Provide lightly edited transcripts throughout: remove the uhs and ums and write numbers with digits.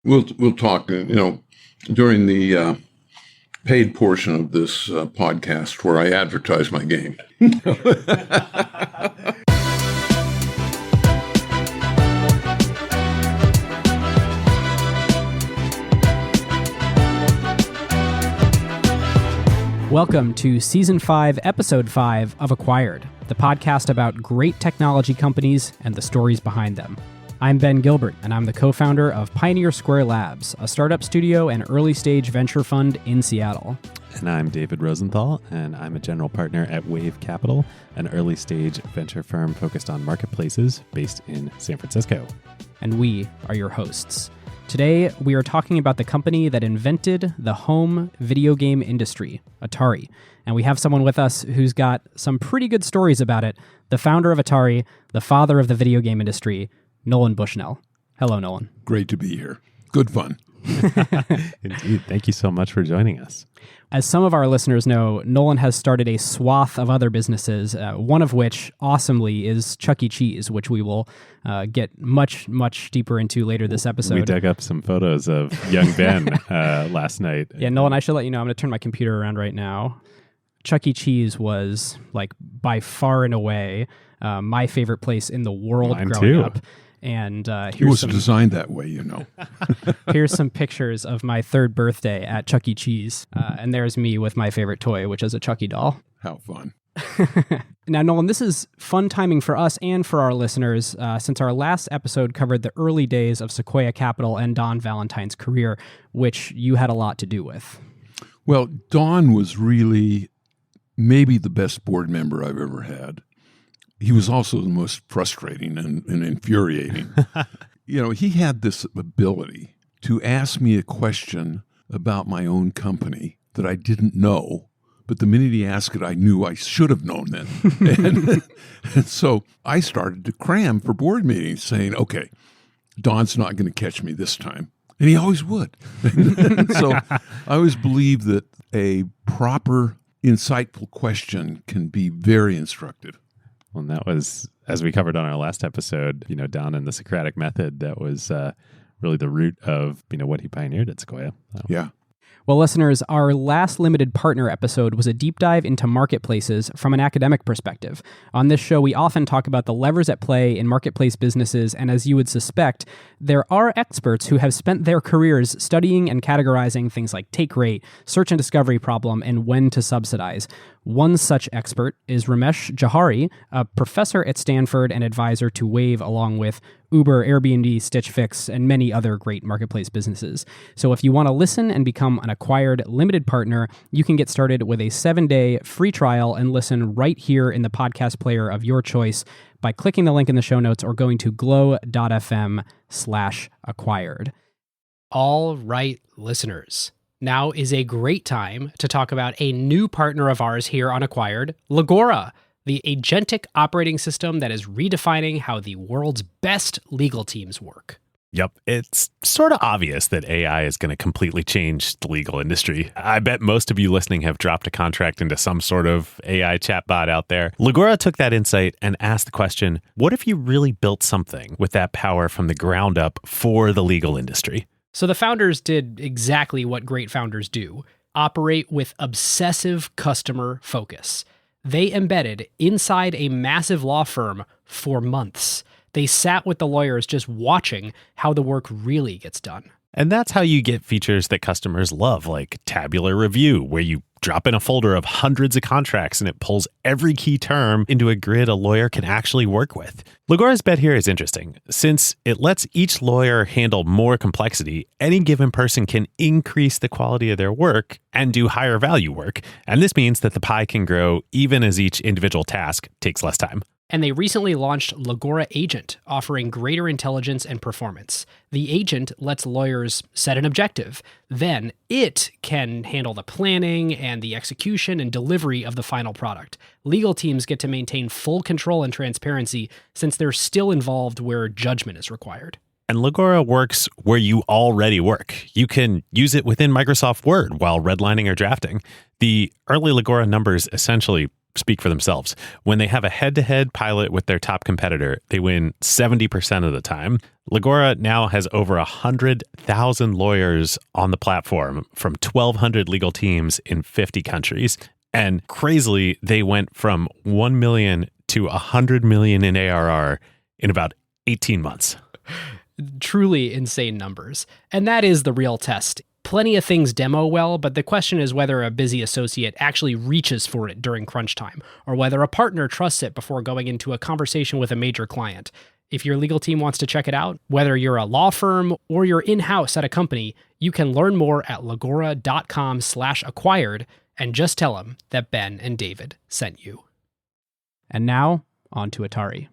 We'll talk, during the paid portion of this podcast where I advertise my game. Welcome to Season 5, Episode 5 of Acquired, the podcast about great technology companies and the stories behind them. I'm Ben Gilbert, and I'm the co-founder of Pioneer Square Labs, a startup studio and early-stage venture fund in Seattle. And I'm David Rosenthal, and I'm a general partner at Wave Capital, an early-stage venture firm focused on marketplaces based in San Francisco. And we are your hosts. Today, we are talking about the company that invented the home video game industry, Atari. And we have someone with us who's got some pretty good stories about it. The founder of Atari, the father of the video game industry, Nolan Bushnell. Hello, Nolan. Great to be here. Good fun. Indeed. Thank you so much for joining us. As some of our listeners know, Nolan has started a swath of other businesses, one of which, awesomely, is Chuck E. Cheese, which we will get much, much deeper into later this episode. We dug up some photos of young Ben last night. Yeah, Nolan, I should let you know, I'm going to turn my computer around right now. Chuck E. Cheese was, by far and away, my favorite place in the world growing up. And he was designed that way, Here's some pictures of my third birthday at Chuck E. Cheese. And there's me with my favorite toy, which is a Chucky doll. How fun. Now, Nolan, this is fun timing for us and for our listeners, since our last episode covered the early days of Sequoia Capital and Don Valentine's career, which you had a lot to do with. Well, Don was really maybe the best board member I've ever had. He was also the most frustrating and infuriating. He had this ability to ask me a question about my own company that I didn't know, but the minute he asked it, I knew I should have known then. and so I started to cram for board meetings saying, okay, Don's not going to catch me this time. And he always would. So I always believe that a proper, insightful question can be very instructive. Well, and that was, as we covered on our last episode, Don and the Socratic method, that was really the root of, what he pioneered at Sequoia. So. Yeah. Well, listeners, our last limited partner episode was a deep dive into marketplaces from an academic perspective. On this show, we often talk about the levers at play in marketplace businesses, and as you would suspect, there are experts who have spent their careers studying and categorizing things like take rate, search and discovery problem, and when to subsidize. One such expert is Ramesh Johari, a professor at Stanford and advisor to Wave, along with Uber, Airbnb, Stitch Fix, and many other great marketplace businesses. So if you want to listen and become an Acquired limited partner, you can get started with a 7-day free trial and listen right here in the podcast player of your choice by clicking the link in the show notes or going to glow.fm/acquired. All right, listeners. Now is a great time to talk about a new partner of ours here on Acquired, Legora, the agentic operating system that is redefining how the world's best legal teams work. Yep, it's sort of obvious that AI is going to completely change the legal industry. I bet most of you listening have dropped a contract into some sort of AI chatbot out there. Legora took that insight and asked the question, what if you really built something with that power from the ground up for the legal industry? So the founders did exactly what great founders do, operate with obsessive customer focus. They embedded inside a massive law firm for months. They sat with the lawyers just watching how the work really gets done. And that's how you get features that customers love, like tabular review, where you drop in a folder of hundreds of contracts and it pulls every key term into a grid a lawyer can actually work with. Legora's bet here is interesting. Since it lets each lawyer handle more complexity, any given person can increase the quality of their work and do higher value work. And this means that the pie can grow even as each individual task takes less time. And they recently launched Legora Agent, offering greater intelligence and performance. The agent lets lawyers set an objective. Then it can handle the planning and the execution and delivery of the final product. Legal teams get to maintain full control and transparency since they're still involved where judgment is required. And Legora works where you already work. You can use it within Microsoft Word while redlining or drafting. The early Legora numbers essentially speak for themselves. When they have a head-to-head pilot with their top competitor, they win 70% of the time. Legora now has over 100,000 lawyers on the platform from 1,200 legal teams in 50 countries. And crazily, they went from 1 million to 100 million in ARR in about 18 months. Truly insane numbers. And that is the real test. Plenty of things demo well, but the question is whether a busy associate actually reaches for it during crunch time, or whether a partner trusts it before going into a conversation with a major client. If your legal team wants to check it out, whether you're a law firm or you're in-house at a company, you can learn more at legora.com/acquired and just tell them that Ben and David sent you. And now, on to Atari.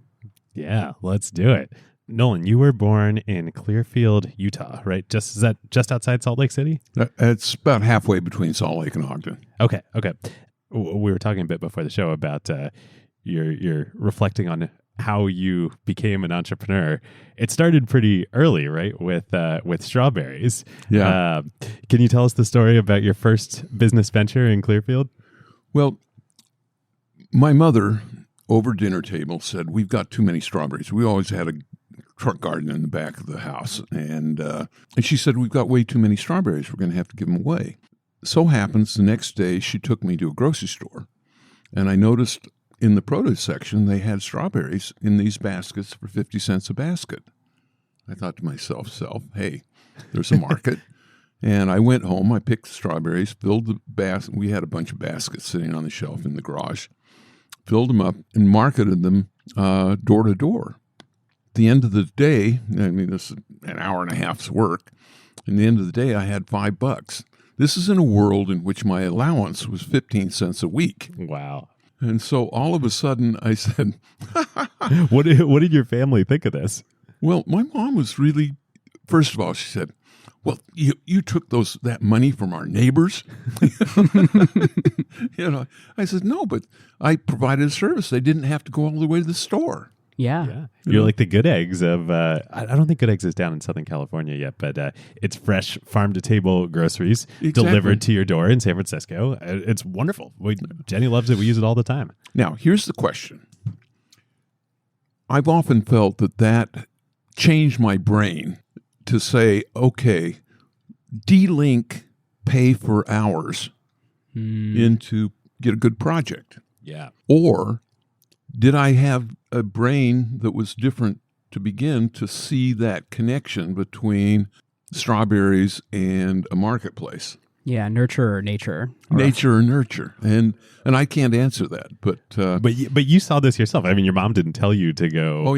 Yeah, let's do it. Nolan, you were born in Clearfield, Utah, right? Is that just outside Salt Lake City? It's about halfway between Salt Lake and Ogden. Okay. We were talking a bit before the show about your reflecting on how you became an entrepreneur. It started pretty early, right? With strawberries. Yeah. Can you tell us the story about your first business venture in Clearfield? Well, my mother over dinner table said, "We've got too many strawberries." We always had a truck garden in the back of the house. And she said, "We've got way too many strawberries. We're going to have to give them away." So happens the next day she took me to a grocery store, and I noticed in the produce section they had strawberries in these baskets for 50 cents a basket. I thought to myself, hey, there's a market. And I went home, I picked the strawberries, filled the basket. We had a bunch of baskets sitting on the shelf in the garage, filled them up and marketed them door to door. At the end of the day, I mean, this is an hour and a half's work. At the end of the day, I had $5. This is in a world in which my allowance was 15 cents a week. Wow. And so all of a sudden I said, What did your family think of this? Well, my mom was really, first of all, she said, "Well, you took that money from our neighbors?" I said, "No, but I provided a service. They didn't have to go all the way to the store." Yeah. You're like the Good Eggs of, I don't think Good Eggs is down in Southern California yet, but it's fresh farm-to-table groceries delivered to your door in San Francisco. It's wonderful. Jenny loves it. We use it all the time. Now, here's the question. I've often felt that changed my brain to say, okay, delink pay for hours into get a good project. Yeah. Or did I have a brain that was different to begin to see that connection between strawberries and a marketplace? Yeah, nurture or nature. Nature or nurture. And I can't answer that. But you saw this yourself. I mean, your mom didn't tell you to go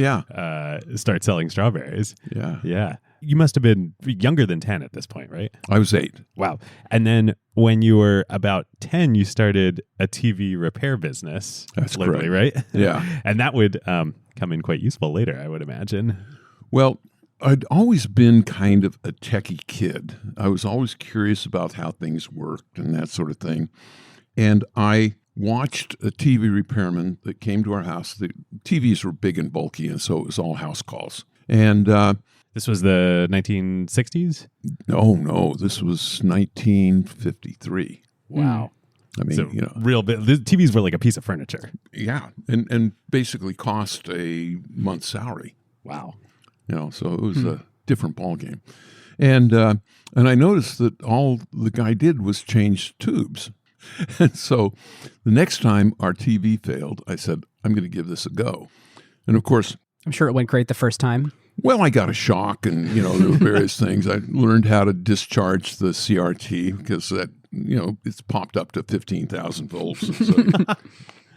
start selling strawberries. Yeah. Yeah. You must have been younger than 10 at this point, right? I was 8. Wow. And then when you were about 10, you started a TV repair business. That's locally, correct. Right? Yeah. And that would come in quite useful later, I would imagine. Well, I'd always been kind of a techie kid. I was always curious about how things worked and that sort of thing. And I watched a TV repairman that came to our house. The TVs were big and bulky, and so it was all house calls. And this was the 1960s? No, this was 1953. Wow. I mean, so real bit. The TVs were like a piece of furniture. Yeah, and basically cost a month's salary. Wow. So it was a different ballgame. And I noticed that all the guy did was change tubes. And so the next time our TV failed, I said, I'm going to give this a go. And of course, I'm sure it went great the first time. Well, I got a shock and, there were various things. I learned how to discharge the CRT because that, it's popped up to 15,000 volts. And so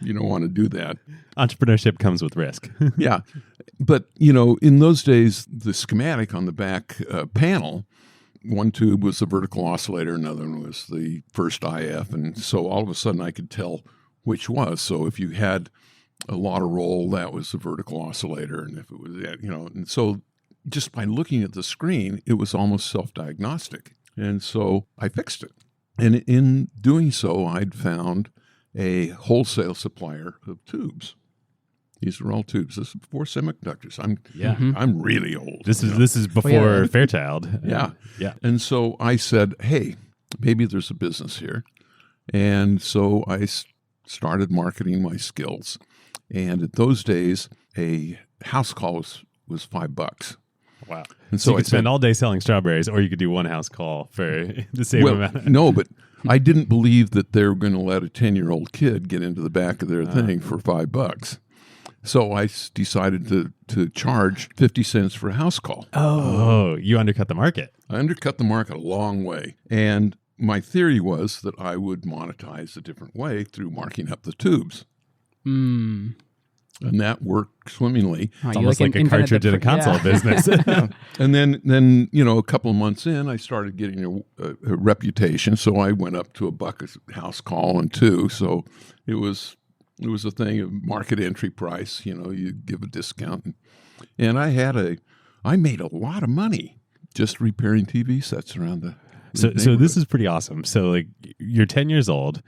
you don't want to do that. Entrepreneurship comes with risk. Yeah. But, in those days, the schematic on the back panel, one tube was the vertical oscillator, another one was the first IF. And so all of a sudden I could tell which was. So if you had a lot of roll, that was the vertical oscillator. And if it was, and so just by looking at the screen, it was almost self-diagnostic. And so I fixed it. And in doing so, I'd found a wholesale supplier of tubes. These are all tubes. This is before semiconductors. I'm really old. This is before Fairchild. Yeah. Yeah. And so I said, hey, maybe there's a business here. And so I started marketing my skills. And at those days, a house call was $5. Wow. And so you I could spend all day selling strawberries, or you could do one house call for the same amount. No, but I didn't believe that they were going to let a 10-year-old kid get into the back of their thing for $5. So I decided to charge 50 cents for a house call. Oh, you undercut the market. I undercut the market a long way. And my theory was that I would monetize a different way through marking up the tubes. Mm. And that worked swimmingly. It's almost like a cartridge in a console business. Yeah. And then a couple of months in, I started getting a reputation. So I went up to $1 a house call and $2. So it was a thing of market entry price. You give a discount. And I made a lot of money just repairing TV sets around the So this is pretty awesome. So like you're 10 years old.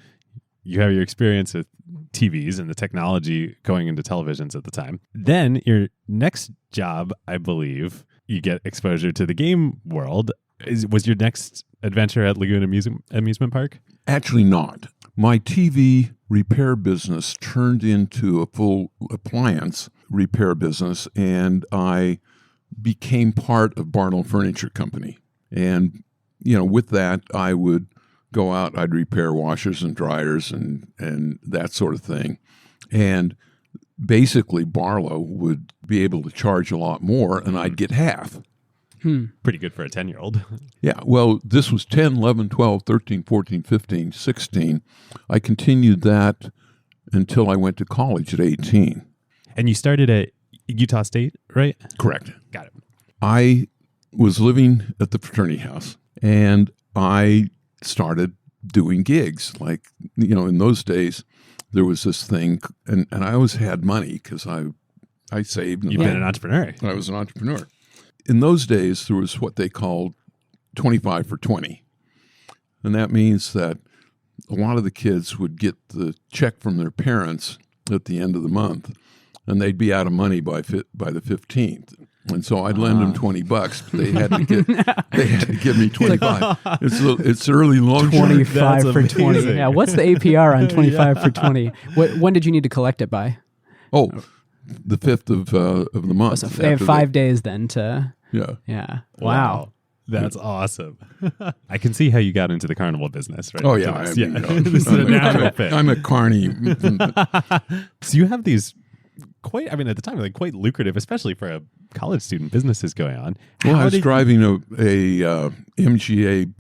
You have your experience with TVs and the technology going into televisions at the time. Then your next job, I believe, you get exposure to the game world. Was your next adventure at Lagoon Amusement Park? Actually not. My TV repair business turned into a full appliance repair business, and I became part of Bartle Furniture Company. And, with that, I would go out, I'd repair washers and dryers and that sort of thing. And basically, Barlow would be able to charge a lot more, and I'd get half. Pretty good for a 10-year-old. Yeah, well, this was 10, 11, 12, 13, 14, 15, 16. I continued that until I went to college at 18. And you started at Utah State, right? Correct. Got it. I was living at the fraternity house, and I started doing gigs. Like, in those days, there was this thing, and I always had money because I saved. You've been an entrepreneur. I was an entrepreneur. In those days, there was what they called 25 for 20. And that means that a lot of the kids would get the check from their parents at the end of the month, and they'd be out of money by the 15th. And so I'd lend them $20, but they had to give me 25. It's early loan shark. 25 for 20. Yeah, what's the APR on 25 for 20? When did you need to collect it by? Oh, the 5th of the month. So they have 5 days then to. Yeah. Wow. That's awesome. I can see how you got into the carnival business, right? Oh, yeah. This is a natural fit. I'm a carny. So you have these at the time, quite lucrative, especially for a college student, businesses going on. Well, I was driving a MGA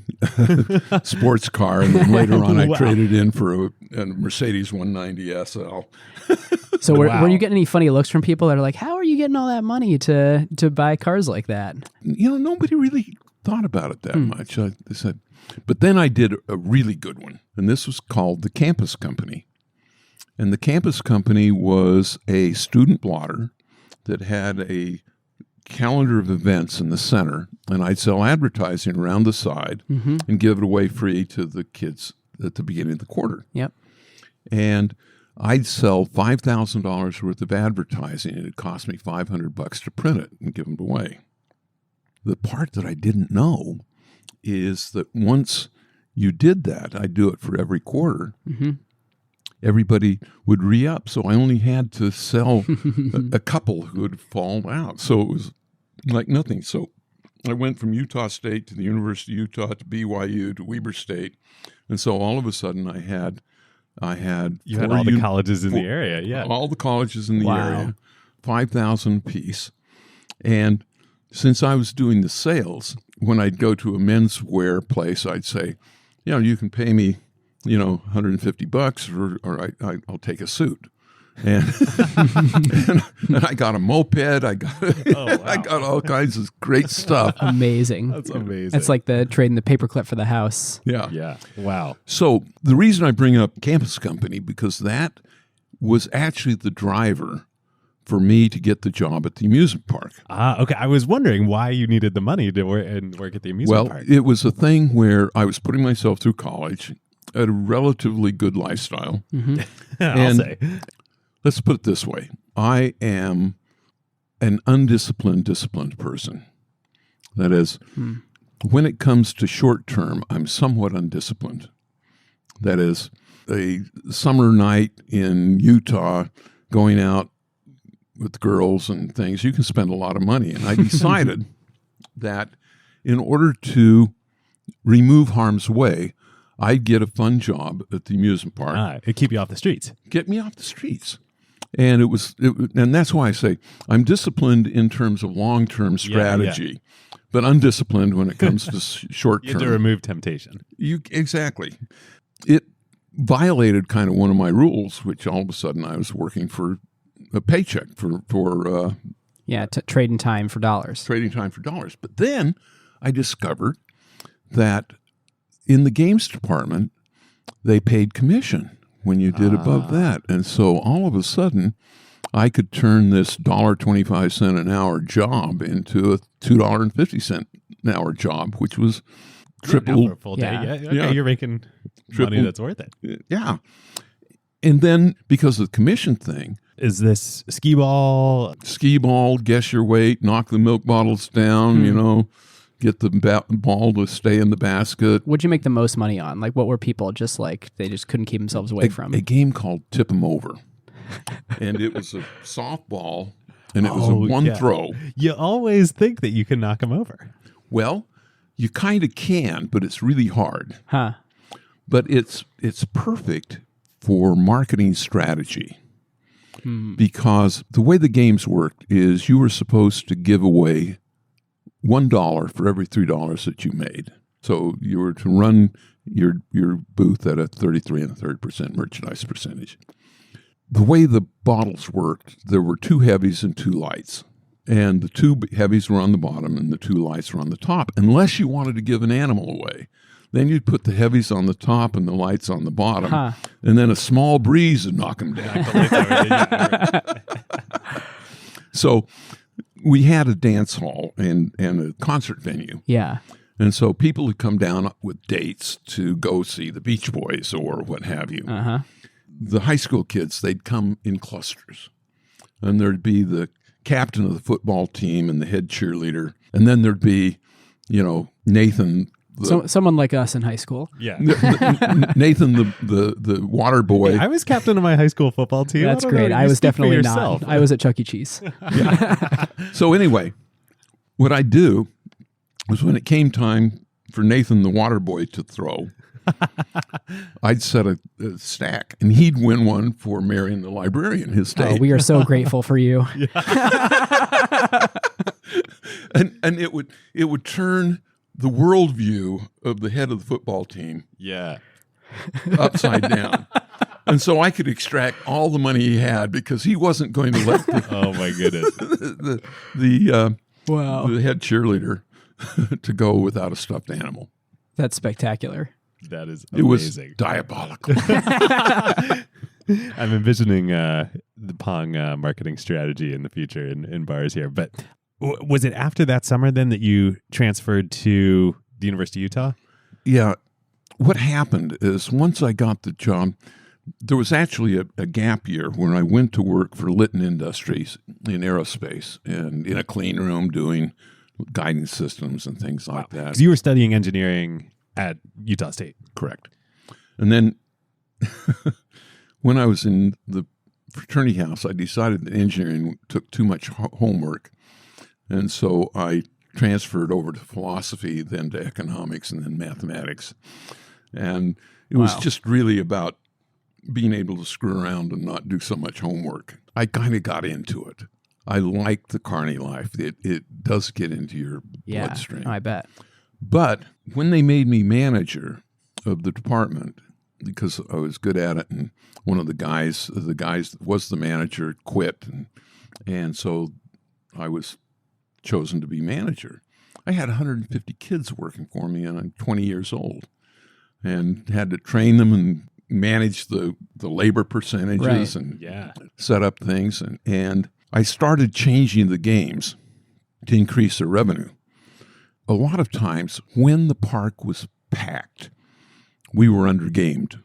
sports car, and then later on I traded in for a Mercedes 190 SL. So were you getting any funny looks from people that are like, how are you getting all that money to buy cars like that? Nobody really thought about it that much. They said, but then I did a really good one, and this was called the Campus Company. And the Campus Company was a student blotter that had a calendar of events in the center, and I'd sell advertising around the side and give it away free to the kids at the beginning of the quarter. Yep. And I'd sell $5,000 worth of advertising, and it cost me $500 to print it and give them away. The part that I didn't know is that once you did that, I'd do it for every quarter. Everybody would re-up, so I only had to sell a couple who would fall out. So it was like nothing. So I went from Utah State to the University of Utah to BYU to Weber State, and so all of a sudden I had all the colleges in the area, yeah, all the colleges in the area, 5,000 apiece. And since I was doing the sales, when I'd go to a menswear place, I'd say, you can pay me $150 or I'll take a suit. And, and I got a moped. I got all kinds of great stuff. Amazing. That's amazing. It's like the trading the paperclip for the house. Yeah. Yeah. Wow. So the reason I bring up Campus Company, because that was actually the driver for me to get the job at the amusement park. Okay. I was wondering why you needed the money to work at the amusement park. Well, it was a thing where I was putting myself through college at a relatively good lifestyle. I'll say. Let's put it this way. I am an disciplined person. That is, when it comes to short term, I'm somewhat undisciplined. That is, a summer night in Utah, going out with girls and things, you can spend a lot of money. And I decided that in order to remove harm's way, I'd get a fun job at the amusement park. It'd keep you off the streets. Get me off the streets. And and that's why I say I'm disciplined in terms of long-term strategy, but undisciplined when it comes to short-term. You have to remove temptation. Exactly. It violated kind of one of my rules, which all of a sudden I was working for a paycheck for trading time for dollars. Trading time for dollars. But then I discovered that in the games department, they paid commission when you did above that. And so all of a sudden, I could turn this $1.25 an hour job into a $2.50 an hour job, which was triple. For a full day. Yeah. You're making money that's worth it. Yeah. And then because of the commission thing. Is this skee ball? Skee ball, guess your weight, knock the milk bottles down, get the ball to stay in the basket. What'd you make the most money on? Like, what were people just like, they just couldn't keep themselves away from? A game called Tip 'em Over. And it was a softball, and it was a one throw. You always think that you can knock them over. Well, you kind of can, but it's really hard. Huh. But it's perfect for marketing strategy. Because the way the games worked is you were supposed to give away $1 for every $3 that you made. So you were to run your booth at a 33 1/3% merchandise percentage. The way the bottles worked, there were 2 heavies and 2 lights. And the 2 heavies were on the bottom and the 2 lights were on the top, unless you wanted to give an animal away. Then you'd put the heavies on the top and the lights on the bottom, and then a small breeze would knock them down. So we had a dance hall and a concert venue. Yeah. And so people would come down with dates to go see the Beach Boys or what have you. Uh-huh. The high school kids, they'd come in clusters. And there'd be the captain of the football team and the head cheerleader. And then there'd be, Nathan. Someone like us in high school. Yeah. Nathan, the water boy. Hey, I was captain of my high school football team. That's great. I was definitely not. I was at Chuck E. Cheese. So anyway, what I'd do was when it came time for Nathan, the water boy, to throw, I'd set a stack, and he'd win one for Marion the librarian, his state. Oh, we are so grateful for you. And it would turn the worldview of the head of the football team upside down. And so I could extract all the money he had because he wasn't going to let oh my goodness the head cheerleader to go without a stuffed animal. That's spectacular. That is amazing. It was diabolical. I'm envisioning the Pong marketing strategy in the future in bars here. But was it after that summer then that you transferred to the University of Utah? Yeah. What happened is once I got the job, there was actually a gap year when I went to work for Litton Industries in aerospace and in a clean room doing guidance systems and things like that. Because you were studying engineering at Utah State. Correct. And then when I was in the fraternity house, I decided that engineering took too much homework. And so I transferred over to philosophy, then to economics, and then mathematics. And it was just really about being able to screw around and not do so much homework. I kind of got into it. I like the carny life. It does get into your bloodstream. I bet. But when they made me manager of the department, because I was good at it, and one of the guys that was the manager quit, and so I was chosen to be manager. I had 150 kids working for me, and I'm 20 years old, and had to train them and manage the labor percentages and set up things. And I started changing the games to increase their revenue. A lot of times when the park was packed, we were undergamed.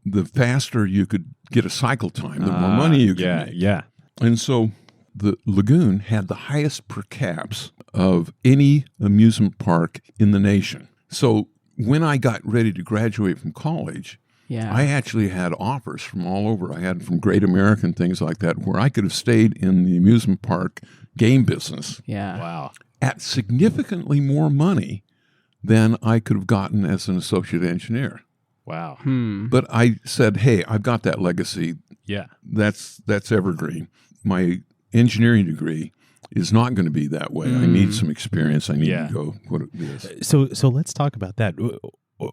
The faster you could get a cycle time, the more money you could make. Yeah. And so the lagoon had the highest per caps of any amusement park in the nation. So when I got ready to graduate from college, Yeah. I actually had offers from all over. I had from Great American, things like that, where I could have stayed in the amusement park game business Yeah. Wow. at significantly more money than I could have gotten as an associate engineer. Wow. But I said, hey, I've got that legacy. Yeah. That's evergreen. My engineering degree is not going to be that way. I need some experience. I need to go what it is. So let's talk about that.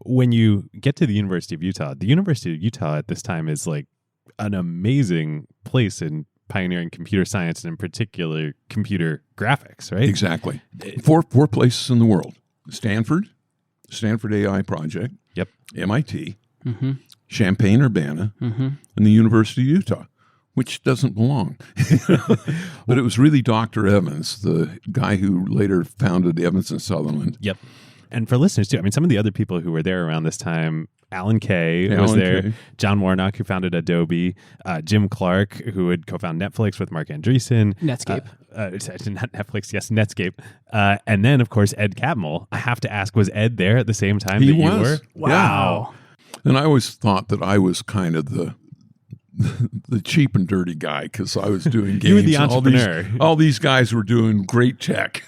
When you get to the University of Utah at this time is like an amazing place in pioneering computer science and in particular computer graphics, right? Exactly. Four places in the world: Stanford AI Project, Yep. MIT, Champaign-Urbana, and the University of Utah, which doesn't belong. But it was really Dr. Evans, the guy who later founded Evans and Sutherland. Yep. And for listeners too, I mean, some of the other people who were there around this time, Alan Kay was there, Kay. John Warnock, who founded Adobe, Jim Clark, who would co-found Netflix with Mark Andreessen. Netscape. Not Netflix, yes, Netscape. And then, of course, Ed Catmull. I have to ask, was Ed there at the same time He that you was. were? Wow. And I always thought that I was kind of the cheap and dirty guy because I was doing games. You were the and entrepreneur. All these guys were doing great tech.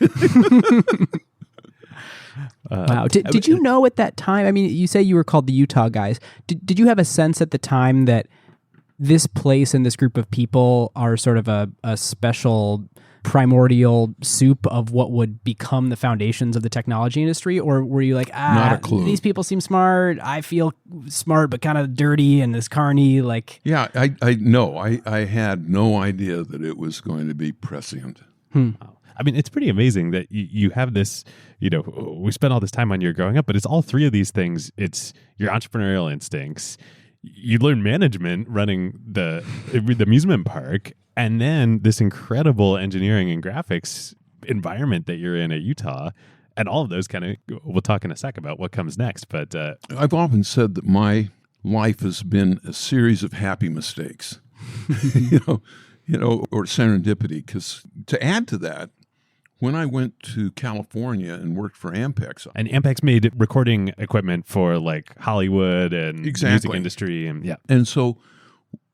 Wow. Did you know at that time? I mean, you say you were called the Utah guys. Did you have a sense at the time that this place and this group of people are sort of a special primordial soup of what would become the foundations of the technology industry? Or were you like, Not a clue. These people seem smart. I feel smart, but kind of dirty and this carny, like. Yeah, I had no idea that it was going to be prescient. I mean, it's pretty amazing that you have this, we spent all this time on your growing up, but it's all three of these things. It's your entrepreneurial instincts. You learn management running the amusement park, and then this incredible engineering and graphics environment that you're in at Utah. And all of those we'll talk in a sec about what comes next. But I've often said that my life has been a series of happy mistakes, or serendipity. Because to add to that, when I went to California and worked for Ampex, and Ampex made recording equipment for like Hollywood and music Exactly. industry, and and so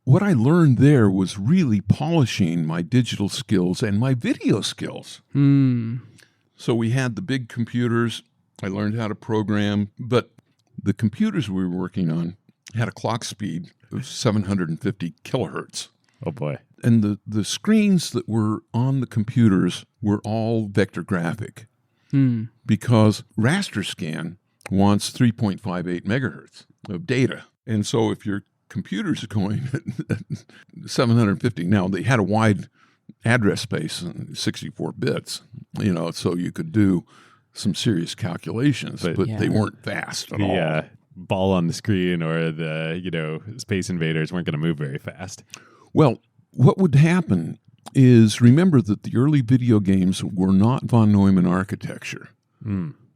what I learned there was really polishing my digital skills and my video skills. So we had the big computers. I learned how to program, but the computers we were working on had a clock speed of 750 kilohertz. oh boy, And the screens that were on the computers were all vector graphic because raster scan wants 3.58 megahertz of data. And so if your computers are going at 750, now they had a wide address space, 64 bits, so you could do some serious calculations, but they weren't fast at all. the ball on the screen or the Space Invaders weren't going to move very fast. Well, what would happen is, remember that the early video games were not von Neumann architecture.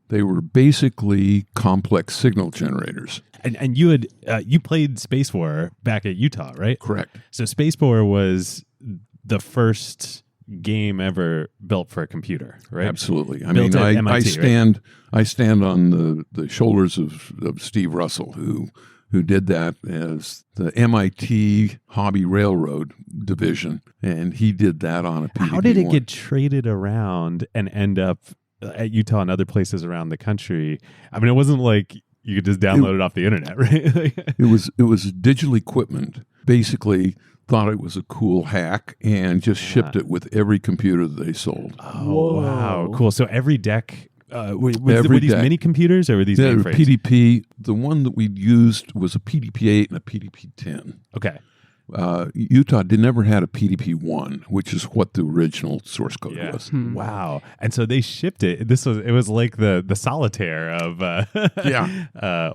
They were basically complex signal generators. And you had you played Space War back at Utah, right? Correct. So Space War was the first game ever built for a computer, right? Absolutely. I Built mean, at I MIT, stand on the shoulders of Steve Russell, who did that as the MIT Hobby Railroad division, and he did that on a PDP-1. How did it get traded around and end up at Utah and other places around the country? I mean, it wasn't like you could just download it off the internet, right? It was digital equipment. Basically, thought it was a cool hack and just shipped it with every computer that they sold. Oh, wow, cool. So every deck. Were these deck. mini computers or were these Yeah, mainframes? PDP. The one that we used was a PDP-8 and a PDP-10. Okay. Utah never had a PDP-1, which is what the original source code was. Wow. And so they shipped it. It was like the solitaire of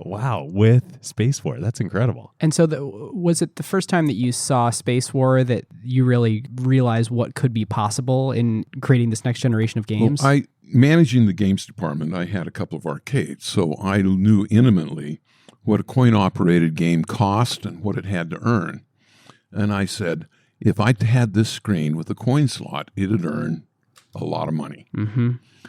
wow, with Space War. That's incredible. And so was it the first time that you saw Space War that you really realized what could be possible in creating this next generation of games? Well, managing the games department, I had a couple of arcades, so I knew intimately what a coin-operated game cost and what it had to earn. And I said, if I had this screen with a coin slot, it'd earn a lot of money.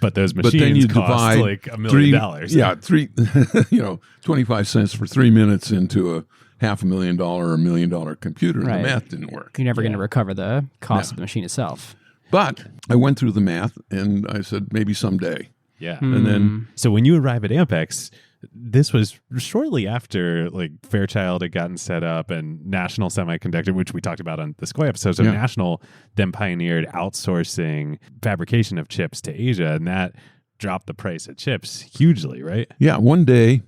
But those But machines then you cost divide like $1 million. $3, 25 cents for 3 minutes into $500,000 or $1 million computer, and Right. the math didn't work. You're never going to recover the cost of the machine itself. But I went through the math, and I said, maybe someday. Yeah. And then, So when you arrive at Ampex, this was shortly after like Fairchild had gotten set up and National Semiconductor, which we talked about on the Sequoia episode. So Yeah. National then pioneered outsourcing fabrication of chips to Asia, and that dropped the price of chips hugely, right? yeah, one day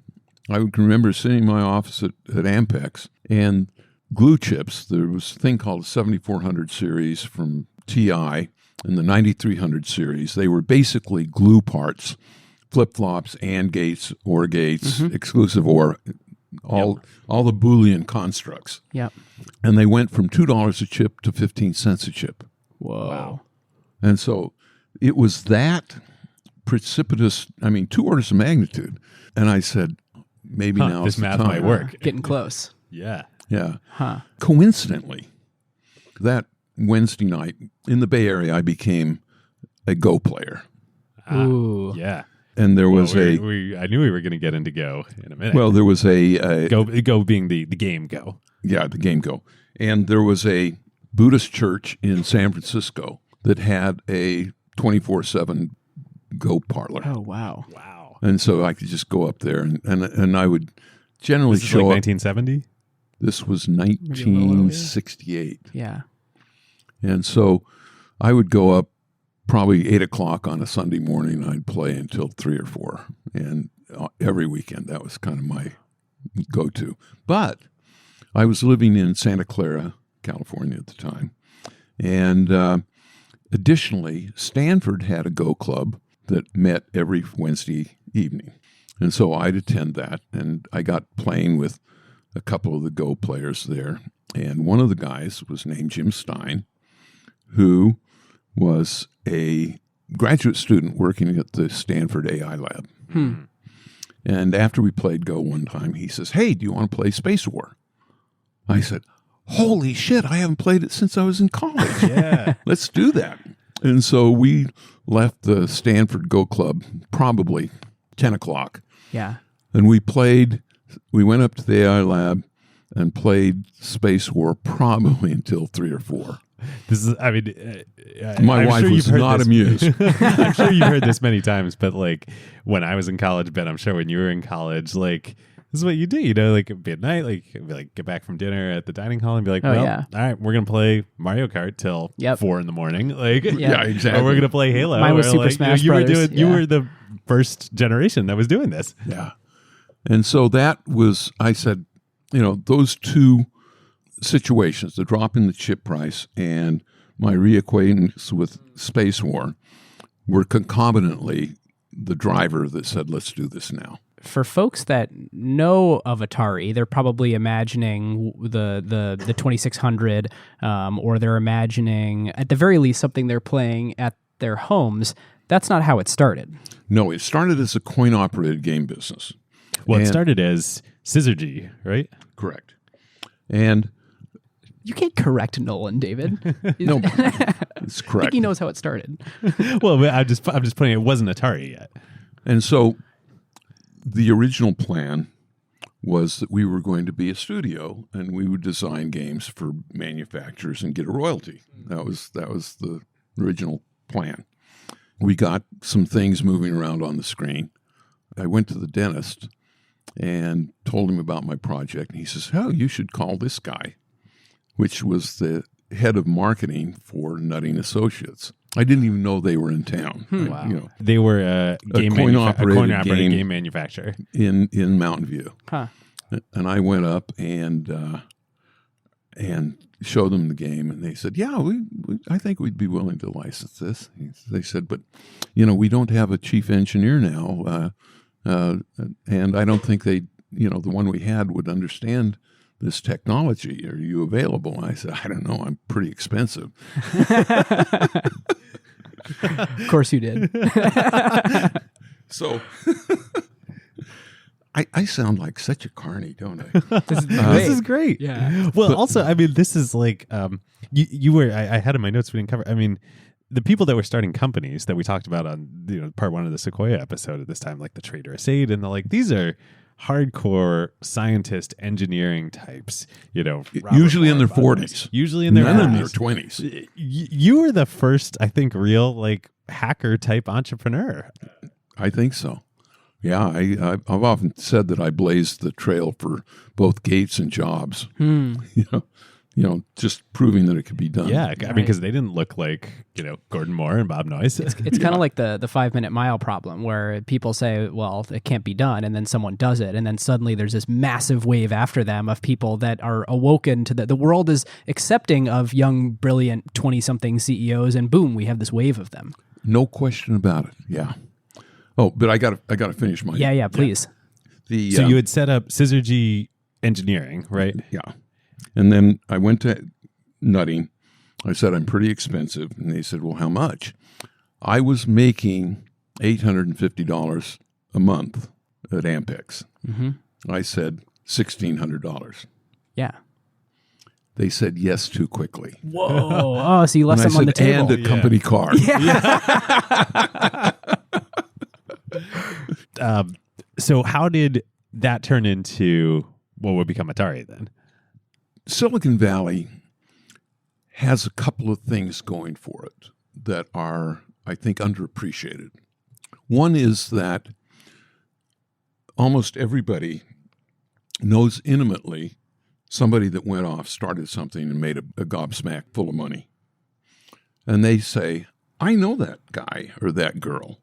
I would remember sitting in my office at Ampex, and glue chips, there was a thing called the 7400 series from TI and the 9300 series. They were basically glue parts, flip-flops, AND gates, OR gates, exclusive OR, all the Boolean constructs. Yep. And they went from $2 a chip to 15 cents a chip. Whoa. Wow. And so it was that precipitous, 2 orders of magnitude. And I said, maybe now This is the math time. might work. Getting close. Yeah. Yeah. Huh. Coincidentally, that Wednesday night in the Bay Area, I became a Go player. Ooh. Yeah. And there was I knew we were going to get into Go in a minute. there was a Go being the game Go. yeah, the game Go. And there was a Buddhist church in San Francisco that had a 24/7 Go parlor. Oh, wow. Wow. And so I could just go up there and I would generally This is show like up. 1970? This was little earlier. 1968. Yeah. And so I would go up probably 8 o'clock on a Sunday morning. I'd play until 3 or 4. And every weekend, that was kind of my go-to. But I was living in Santa Clara, California at the time. And additionally, Stanford had a Go club that met every Wednesday evening. And so I'd attend that. And I got playing with a couple of the Go players there. And one of the guys was named Jim Stein, who was a graduate student working at the Stanford AI lab. And after we played Go one time, he says, "Hey, do you want to play Space War?" I said, "Holy shit, I haven't played it since I was in college. Yeah. Let's do that." And so we left the Stanford Go Club probably 10 o'clock. Yeah. And we went up to the AI lab and played Space War probably until 3 or 4. This is, My I'm wife sure was you've heard not this- amused. I'm sure you've heard this many times, but like when I was in college, Ben, I'm sure when you were in college, like this is what you do, like it'd be at night, like it'd be like get back from dinner at the dining hall and be like, Oh, well, yeah. all right, we're gonna play Mario Kart till 4 a.m, like Yeah, exactly. or we're gonna play Halo. Mine was or, Super like, Smash you Brothers, you yeah. were the first generation that was doing this. Yeah. And so that was, I said, those two situations, the drop in the chip price and my reacquaintance with Space War, were concomitantly the driver that said, let's do this now. For folks that know of Atari, they're probably imagining the 2600, or they're imagining, at the very least, something they're playing at their homes. That's not how it started. No, it started as a coin-operated game business. Well, it And- started as Scissor G, right? Correct. And You can't correct Nolan, David. no, it's I think correct. he knows how it started. Well, I'm just putting it wasn't Atari yet. And so the original plan was that we were going to be a studio and we would design games for manufacturers and get a royalty. That was the original plan. We got some things moving around on the screen. I went to the dentist and told him about my project. And he says, "Oh, you should call this guy," which was the head of marketing for Nutting Associates. I didn't even know they were in town. Wow. They were a coin-operated game game manufacturer. in Mountain View. Huh. And I went up and showed them the game, and they said, "Yeah, I think we'd be willing to license this." They said, "But we don't have a chief engineer now, and I don't think the one we had would understand this technology. Are you available?" And I said, "I don't know. I'm pretty expensive." Of course you did. So I sound like such a carny, don't I? This is great. Yeah. Well, also, this is like you were. I had in my notes we didn't cover. The people that were starting companies that we talked about on part 1 of the Sequoia episode at this time, like the Trader Estate, and these are hardcore scientist engineering types, Robert usually in their Moore, 40s. Usually in their None in their 40s. 20s. You were the first, I think, real like hacker type entrepreneur. I think so. Yeah, I've often said that I blazed the trail for both Gates and Jobs. Just proving that it could be done. Yeah, I mean, because they didn't look like Gordon Moore and Bob Noyce. It's kind of like the 5-minute mile problem, where people say, well, it can't be done, and then someone does it, and then suddenly there's this massive wave after them of people that are awoken to the world is accepting of young, brilliant 20-something CEOs, and boom, we have this wave of them. No question about it. Yeah. Oh, but I got to finish my. Yeah, please. So you had set up Scissor G Engineering, right? Yeah. And then I went to Nutting. I said, I'm pretty expensive. And they said, well, how much? I was making $850 a month at Ampex. Mm-hmm. I said, $1,600. Yeah. They said yes too quickly. Whoa. Oh, so you left And them on the table. And a company car. So how did that turn into what would become Atari then? Silicon Valley has a couple of things going for it that are, I think, underappreciated. One is that almost everybody knows intimately somebody that went off, started something, and made a gobsmack full of money. And they say, I know that guy or that girl,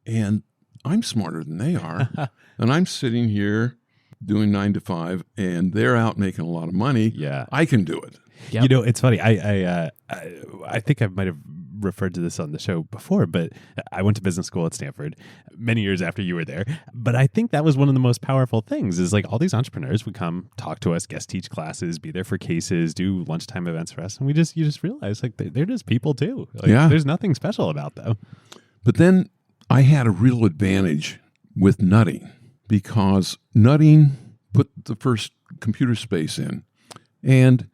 and I'm smarter than they are. And I'm sitting here doing 9 to 5, and they're out making a lot of money. Yeah. I can do it. Yep. It's funny. I think I might have referred to this on the show before, but I went to business school at Stanford many years after you were there. But I think that was one of the most powerful things is like all these entrepreneurs would come talk to us, guest teach classes, be there for cases, do lunchtime events for us. And you just realize like they're just people too. Like, there's nothing special about them. But then I had a real advantage with Nutting because Nutting put the first computer space in, and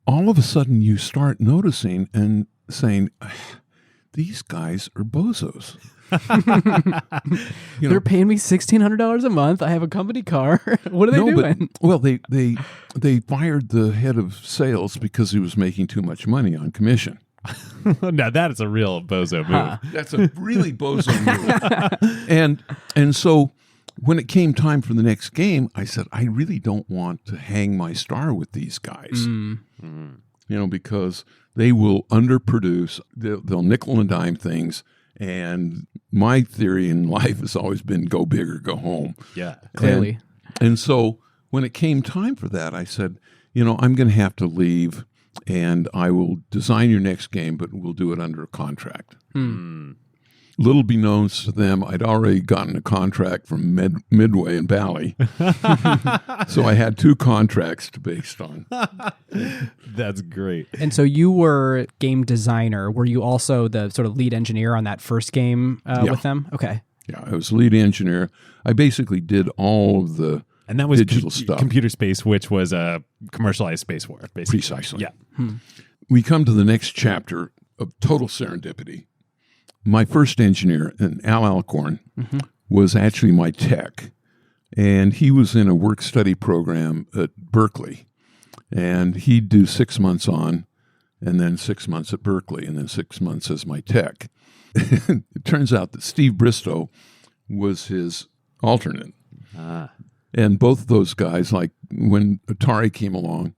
all of a sudden you start noticing and saying, these guys are bozos. They're paying me $1,600 a month. I have a company car. What are they doing? They fired the head of sales because he was making too much money on commission. Now that is a real bozo move. That's a really bozo move. And so when it came time for the next game, I said, I really don't want to hang my star with these guys. Because they will underproduce. They'll nickel and dime things. And my theory in life has always been go big or go home. Yeah, clearly. And so when it came time for that, I said, I'm going to have to leave, and I will design your next game, but we'll do it under a contract. Little beknownst to them, I'd already gotten a contract from Midway and Bally. So I had 2 contracts to based on. That's great. And so you were game designer. Were you also the sort of lead engineer on that first game with them? Okay. Yeah, I was lead engineer. I basically did all of the and that was digital stuff. Computer Space, which was a commercialized space war, basically. Precisely. Yeah. We come to the next chapter of total serendipity. My first engineer, Al Alcorn, was actually my tech. And he was in a work-study program at Berkeley. And he'd do 6 months on, and then 6 months at Berkeley, and then 6 months as my tech. It turns out that Steve Bristow was his alternate. And both of those guys, like when Atari came along,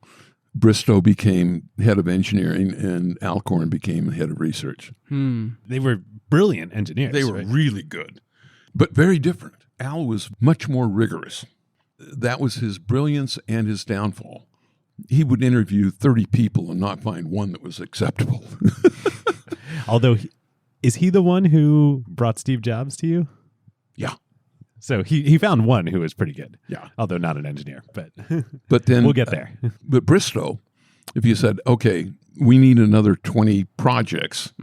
Bristow became head of engineering and Alcorn became head of research. They were brilliant engineers. They were really good, but very different. Al was much more rigorous. That was his brilliance and his downfall. He would interview 30 people and not find one that was acceptable. Although, is he the one who brought Steve Jobs to you? Yeah. So he found one who was pretty good. Yeah. Although not an engineer, but then we'll get there. But Bristow, if you said, okay, we need another 20 projects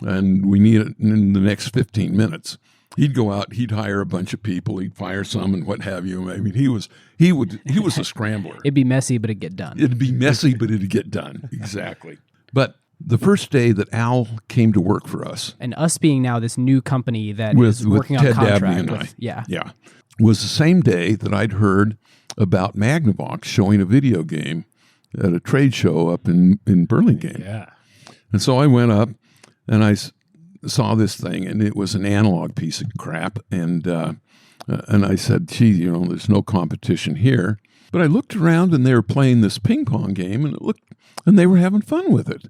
and we need it in the next 15 minutes, he'd go out, he'd hire a bunch of people, he'd fire some and what have you. I mean, he was a scrambler. It'd be messy, but it'd get done. It'd be messy, but it'd get done. Exactly. But the first day that Al came to work for us, and us being now this new company that with is working Ted on contract Dabney and with, I. yeah. was the same day that I'd heard about Magnavox showing a video game at a trade show up in Burlingame. Yeah. And so I went up and I saw this thing, and it was an analog piece of crap. And I said, gee, there's no competition here. But I looked around and they were playing this ping pong game, and they were having fun with it.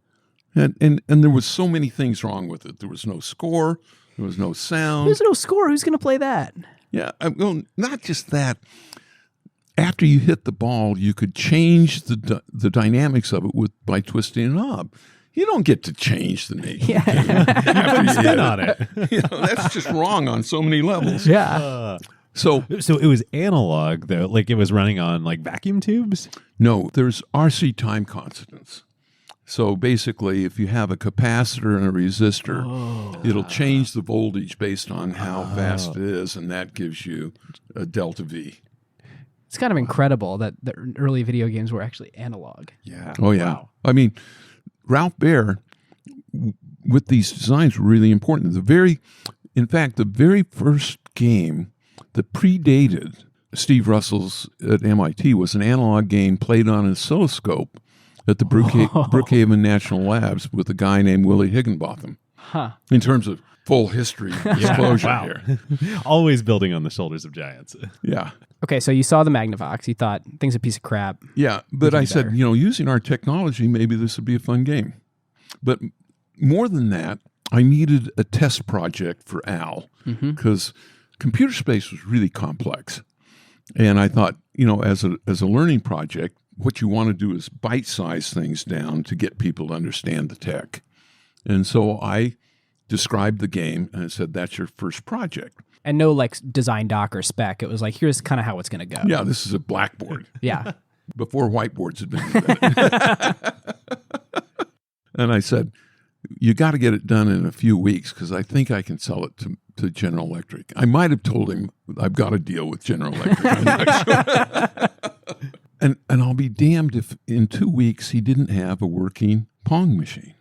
And there was so many things wrong with it. There was no score. There was no sound. There's no score. Who's going to play that? Yeah. Well, not just that. After you hit the ball, you could change the dynamics of it by twisting a knob. You don't get to change the nature of the game after you Spin on it. That's just wrong on so many levels. Yeah. So it was analog, though? Like it was running on like vacuum tubes? no, there's RC time constants. So basically, if you have a capacitor and a resistor, it'll change the voltage based on how fast it is, and that gives you a delta V. It's kind of incredible that the early video games were actually analog. Yeah. Oh, yeah. Wow. I mean, Ralph Baer, with these designs, were really important. In fact, the very first game that predated Steve Russell's at MIT was an analog game played on an oscilloscope at the Brookhaven National Labs with a guy named Willie Higginbotham. Huh. In terms of full history disclosure Wow. here. Always building on the shoulders of giants. Yeah. Okay, so you saw the Magnavox. You thought, thing's a piece of crap. Yeah, but I said, better. using our technology, maybe this would be a fun game. But more than that, I needed a test project for Al because computer space was really complex. And I thought, as a learning project, what you want to do is bite-size things down to get people to understand the tech. And so I described the game and I said, that's your first project. And no like design doc or spec. It was like, here's kind of how it's going to go. Yeah, this is a blackboard Yeah. before whiteboards had been invented. And I said, you got to get it done in a few weeks because I think I can sell it to General Electric. I might have told him I've got to deal with General Electric. I'm not sure. And I'll be damned if in 2 weeks he didn't have a working Pong machine.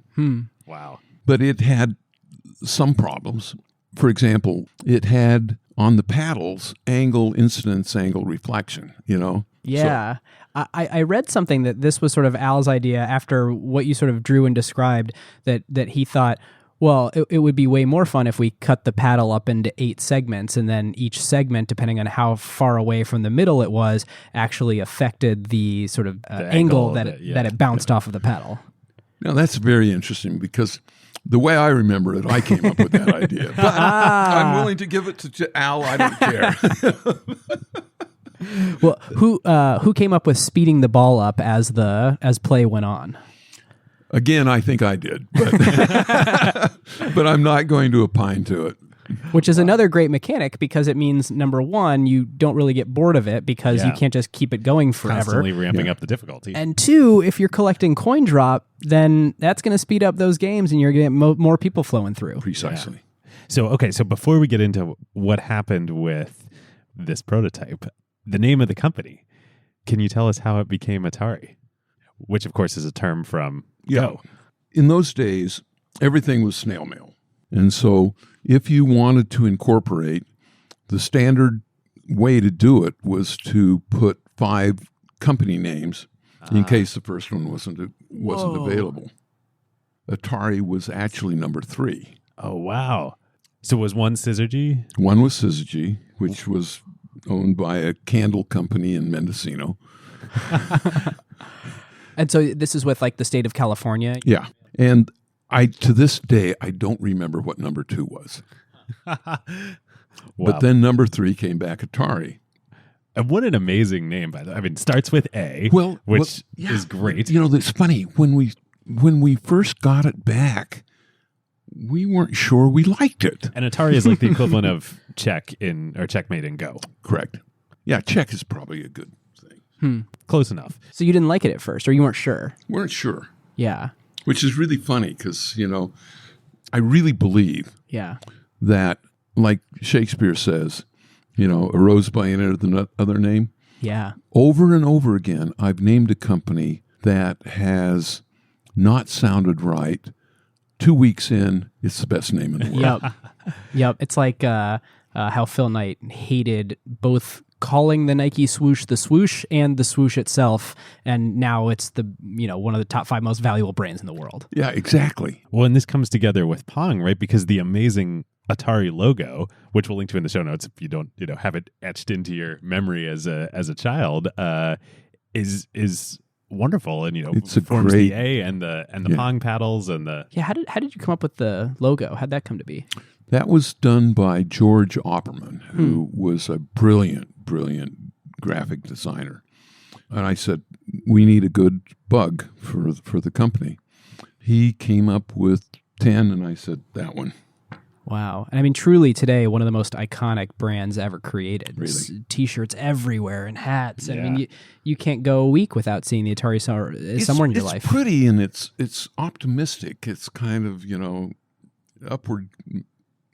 Wow. But it had some problems. For example, it had on the paddles angle, incidence, angle, reflection, Yeah. I read something that this was sort of Al's idea after what you sort of drew and described, that he thought, well, it would be way more fun if we cut the paddle up into 8 segments, and then each segment, depending on how far away from the middle it was, actually affected the sort of angle that it bounced off of the paddle. Now, that's very interesting because the way I remember it, I came up with that idea. But I'm willing to give it to Al. I don't care. Well, who came up with speeding the ball up as play went on? Again, I think I did, but I'm not going to opine to it. Which is another great mechanic because it means, number one, you don't really get bored of it because you can't just keep it going forever. Constantly ramping up the difficulty. And two, if you're collecting coin drop, then that's going to speed up those games and you're going to get more people flowing through. Precisely. So before we get into what happened with this prototype, the name of the company, can you tell us how it became Atari? Which, of course, is a term from Go. In those days, everything was snail mail. And so if you wanted to incorporate, the standard way to do it was to put 5 company names in case the first one wasn't available. Atari was actually number 3. Oh, wow. So was one Syzygy? One was Syzygy, which was owned by a candle company in Mendocino. And so this is with like the state of California? Yeah. And to this day, I don't remember what number 2 was. Wow. But then number 3 came back Atari. And what an amazing name, by the way. I mean, starts with A, which is great. It's funny. When we first got it back, we weren't sure we liked it. And Atari is like the equivalent of checkmate in Go. Correct. Yeah, check is probably a good thing. Close enough. So you didn't like it at first, or you weren't sure? Weren't sure. Yeah. Which is really funny because, I really believe that, like Shakespeare says, a rose by any other name. Yeah. Over and over again, I've named a company that has not sounded right. 2 weeks in, it's the best name in the world. Yep. It's like how Phil Knight hated both calling the Nike swoosh the swoosh and the swoosh itself, and now it's the one of the top 5 most valuable brands in the world. Yeah, exactly. Well, and this comes together with Pong, right? Because the amazing Atari logo, which we'll link to in the show notes if you don't have it etched into your memory as a child, is wonderful, and it's forms great, the A and the Pong paddles and the How did you come up with the logo? How'd that come to be? That was done by George Opperman, who was a brilliant graphic designer. And I said, we need a good bug for the company. He came up with 10, and I said, that one. Wow. And I mean, truly today, one of the most iconic brands ever created. Really? T-shirts everywhere and hats. Yeah. I mean, you can't go a week without seeing the Atari somewhere in your life. It's pretty, and it's optimistic. It's kind of,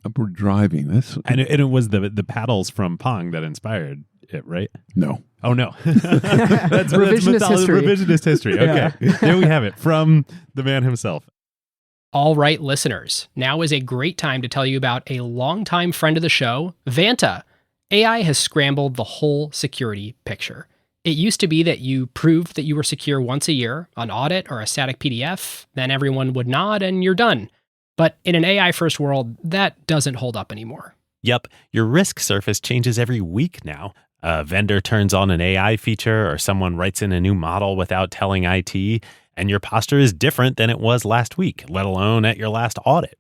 upward driving. and it was the paddles from Pong that inspired it, right? No. Oh no, that's revisionist history. Revisionist history. Okay, there we have it from the man himself. All right, listeners, now is a great time to tell you about a longtime friend of the show, Vanta. AI has scrambled the whole security picture. It used to be that you proved that you were secure once a year, an audit or a static PDF, then everyone would nod and you're done. But in an AI-first world, that doesn't hold up anymore. Yep, your risk surface changes every week now. A vendor turns on an AI feature or someone writes in a new model without telling IT, and your posture is different than it was last week, let alone at your last audit.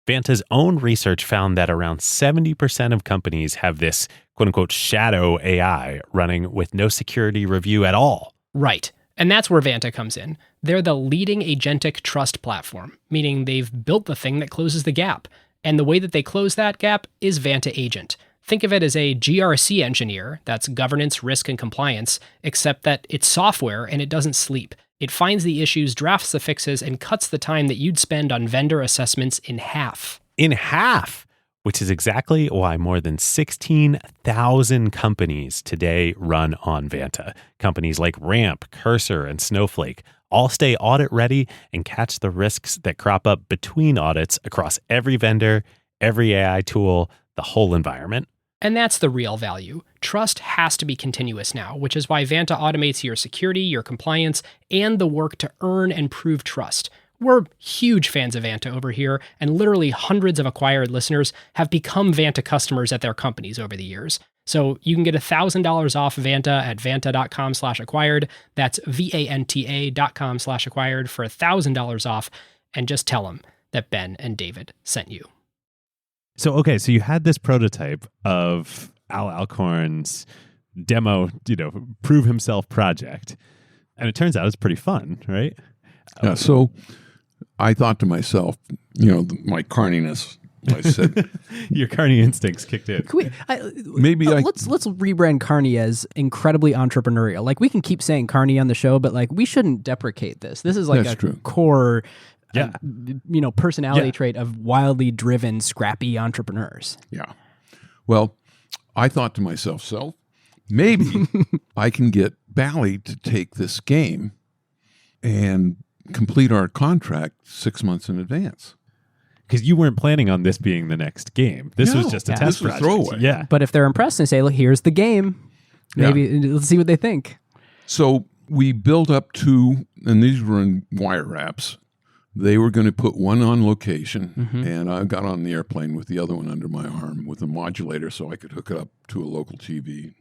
Vanta's own research found that around 70% of companies have this quote-unquote shadow AI running with no security review at all. Right. And that's where Vanta comes in. They're the leading agentic trust platform, meaning they've built the thing that closes the gap. And the way that they close that gap is Vanta Agent. Think of it as a GRC engineer, that's governance, risk, and compliance, except that it's software and it doesn't sleep. It finds the issues, drafts the fixes, and cuts the time that you'd spend on vendor assessments in half. In half! Which is exactly why more than 16,000 companies today run on Vanta. Companies like Ramp, Cursor, and Snowflake all stay audit ready and catch the risks that crop up between audits across every vendor, every AI tool, the whole environment. And that's the real value. Trust has to be continuous now, which is why Vanta automates your security, your compliance, and the work to earn and prove trust. We're huge fans of Vanta over here, and literally hundreds of acquired listeners have become Vanta customers at their companies over the years. So you can get $1,000 off Vanta at vanta.com/acquired. That's VANTA.com/acquired for $1,000 off, and just tell them that Ben and David sent you. So you had this prototype of Al Alcorn's demo, prove himself project, and it turns out it's pretty fun, right? Yeah, so I thought to myself, my carniness. I said, your carny instincts kicked in. Let's rebrand Carney as incredibly entrepreneurial. Like, we can keep saying Carney on the show, but like, we shouldn't deprecate this. This is like core, personality trait of wildly driven, scrappy entrepreneurs. Yeah. Well, I thought to myself, so maybe I can get Bally to take this game and complete our contract 6 months in advance. Because you weren't planning on this being the next game. This was just a test project. Throwaway. Yeah. But if they're impressed and say, look, here's the game, maybe let's see what they think. So we built up 2, and these were in wire wraps. They were going to put one on location, and I got on the airplane with the other one under my arm with a modulator so I could hook it up to a local TV.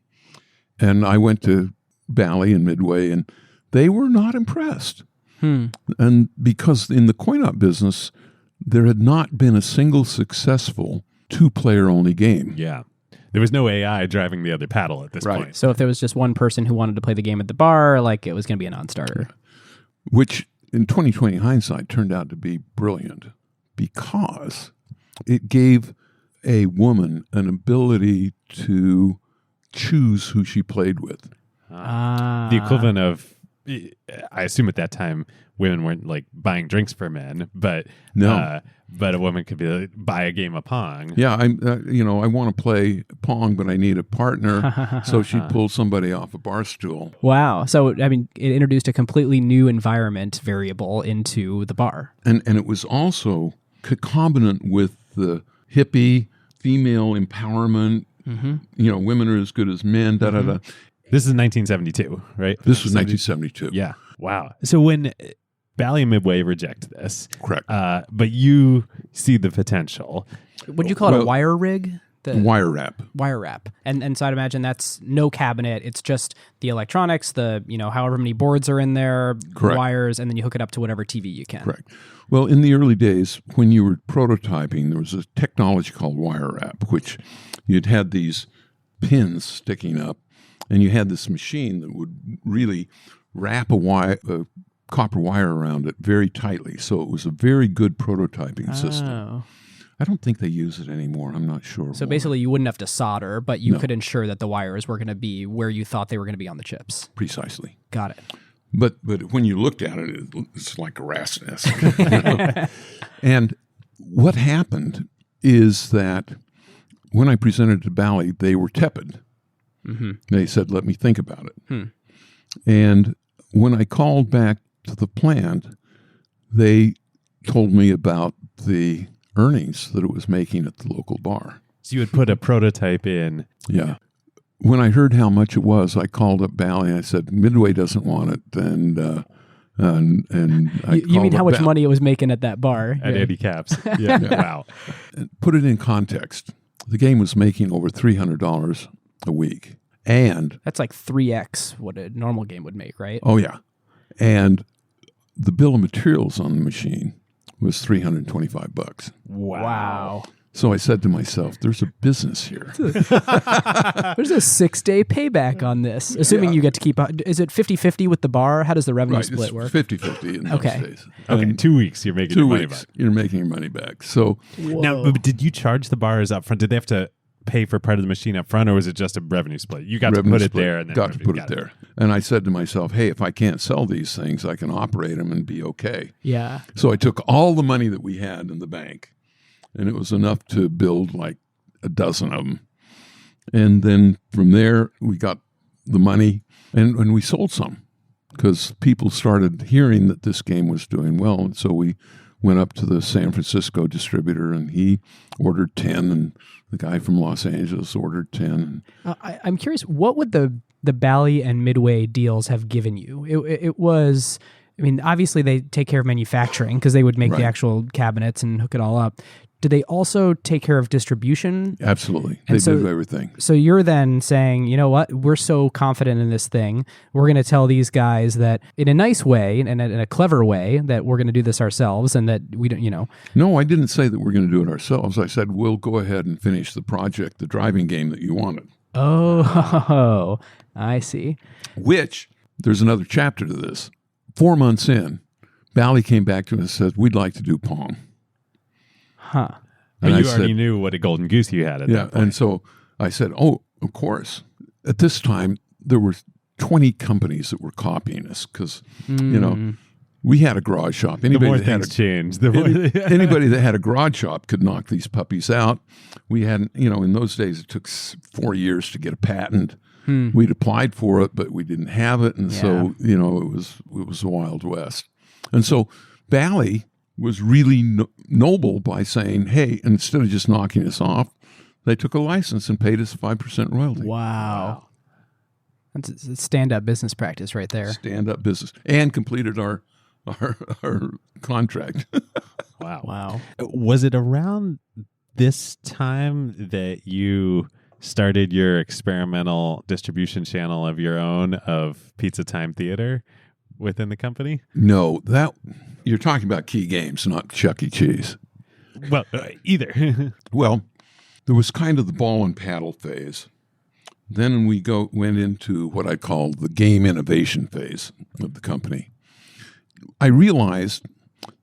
And I went to Bally and Midway, and they were not impressed. And because in the coin-op business, there had not been a single successful 2-player only game. Yeah. There was no AI driving the other paddle at this point. So if there was just one person who wanted to play the game at the bar, like, it was going to be a non-starter. Which, in 2020 hindsight, turned out to be brilliant because it gave a woman an ability to choose who she played with. The equivalent of, I assume at that time, women weren't like buying drinks for men, but a woman could be like, buy a game of Pong. Yeah, I want to play Pong, but I need a partner, so she'd pull somebody off a bar stool. Wow. So, I mean, it introduced a completely new environment variable into the bar. And it was also concomitant with the hippie female empowerment. Women are as good as men. Da da da. This is 1972, right? This was 1972. Yeah. Wow. So when Bally and Midway reject this, Correct. But you see the potential. Would you call it a wire rig? Wire wrap. Wire wrap. And so I'd imagine that's no cabinet. It's just the electronics, however many boards are in there, Correct. wires, and then you hook it up to whatever TV you can. Correct. Well, in the early days, when you were prototyping, there was a technology called wire wrap, which you'd had these pins sticking up, and you had this machine that would really wrap a copper wire around it very tightly. So it was a very good prototyping system. I don't think they use it anymore. I'm not sure. So basically, you wouldn't have to solder, but you could ensure that the wires were going to be where you thought they were going to be on the chips. Precisely. Got it. But when you looked at it, it's like a rat's nest. And what happened is that when I presented to Bally, they were tepid. They said, let me think about it. And when I called back to the plant, they told me about the earnings that it was making at the local bar. So you would put a prototype in. Yeah. When I heard how much it was, I called up Bally. I said, Midway doesn't want it. And I you mean how much money it was making at that bar? At Eddie Caps. Yeah. Wow. And put it in context. The game was making over $300 a week. And that's like 3x what a normal game would make, right? Oh, yeah. And the bill of materials on the machine was $325. Wow. So I said to myself, there's a business here. There's a 6-day payback on this, assuming you get to keep. Is it 50-50 with the bar? How does the revenue split work? 50-50 in those days. Okay, 2 weeks you're making your money back. You're making your money back. So now, but did you charge the bars up front? Did they have to pay for part of the machine up front, or was it just a revenue split? You got to put it there, and then got to put it there. And I said to myself, hey, if I can't sell these things, I can operate them and be okay. Yeah. So I took all the money that we had in the bank, and it was enough to build like a dozen of them. And then from there, we got the money, and we sold some because people started hearing that this game was doing well. And so we went up to the San Francisco distributor, and he ordered 10, and the guy from Los Angeles ordered 10. I'm curious, what would the Bally and Midway deals have given you? It was, I mean, obviously they take care of manufacturing because they would make the actual cabinets and hook it all up. Do they also take care of distribution? Absolutely. They did everything. So you're then saying, you know what, we're so confident in this thing, we're going to tell these guys that in a nice way and in a clever way that we're going to do this ourselves and that we don't, No, I didn't say that we're going to do it ourselves. I said, we'll go ahead and finish the project, the driving game that you wanted. Oh, I see. Which, there's another chapter to this. 4 months in, Bally came back to us and said, we'd like to do Pong. Huh. And you already knew what a golden goose you had at that point. And so I said, oh, of course. At this time, there were 20 companies that were copying us because, we had a garage shop. Anybody that had a garage shop could knock these puppies out. We hadn't, in those days, it took 4 years to get a patent. We'd applied for it, but we didn't have it. And so, it was the Wild West. And so Bally was really noble by saying, hey, instead of just knocking us off, they took a license and paid us a 5% royalty. Wow. That's a stand-up business practice right there. Stand-up business. And completed our contract. Wow. Was it around this time that you started your experimental distribution channel of your own of Pizza Time Theater within the company? No, you're talking about Key Games, not Chuck E. Cheese. Well, either. Well, there was kind of the ball and paddle phase. Then we went into what I call the game innovation phase of the company. I realized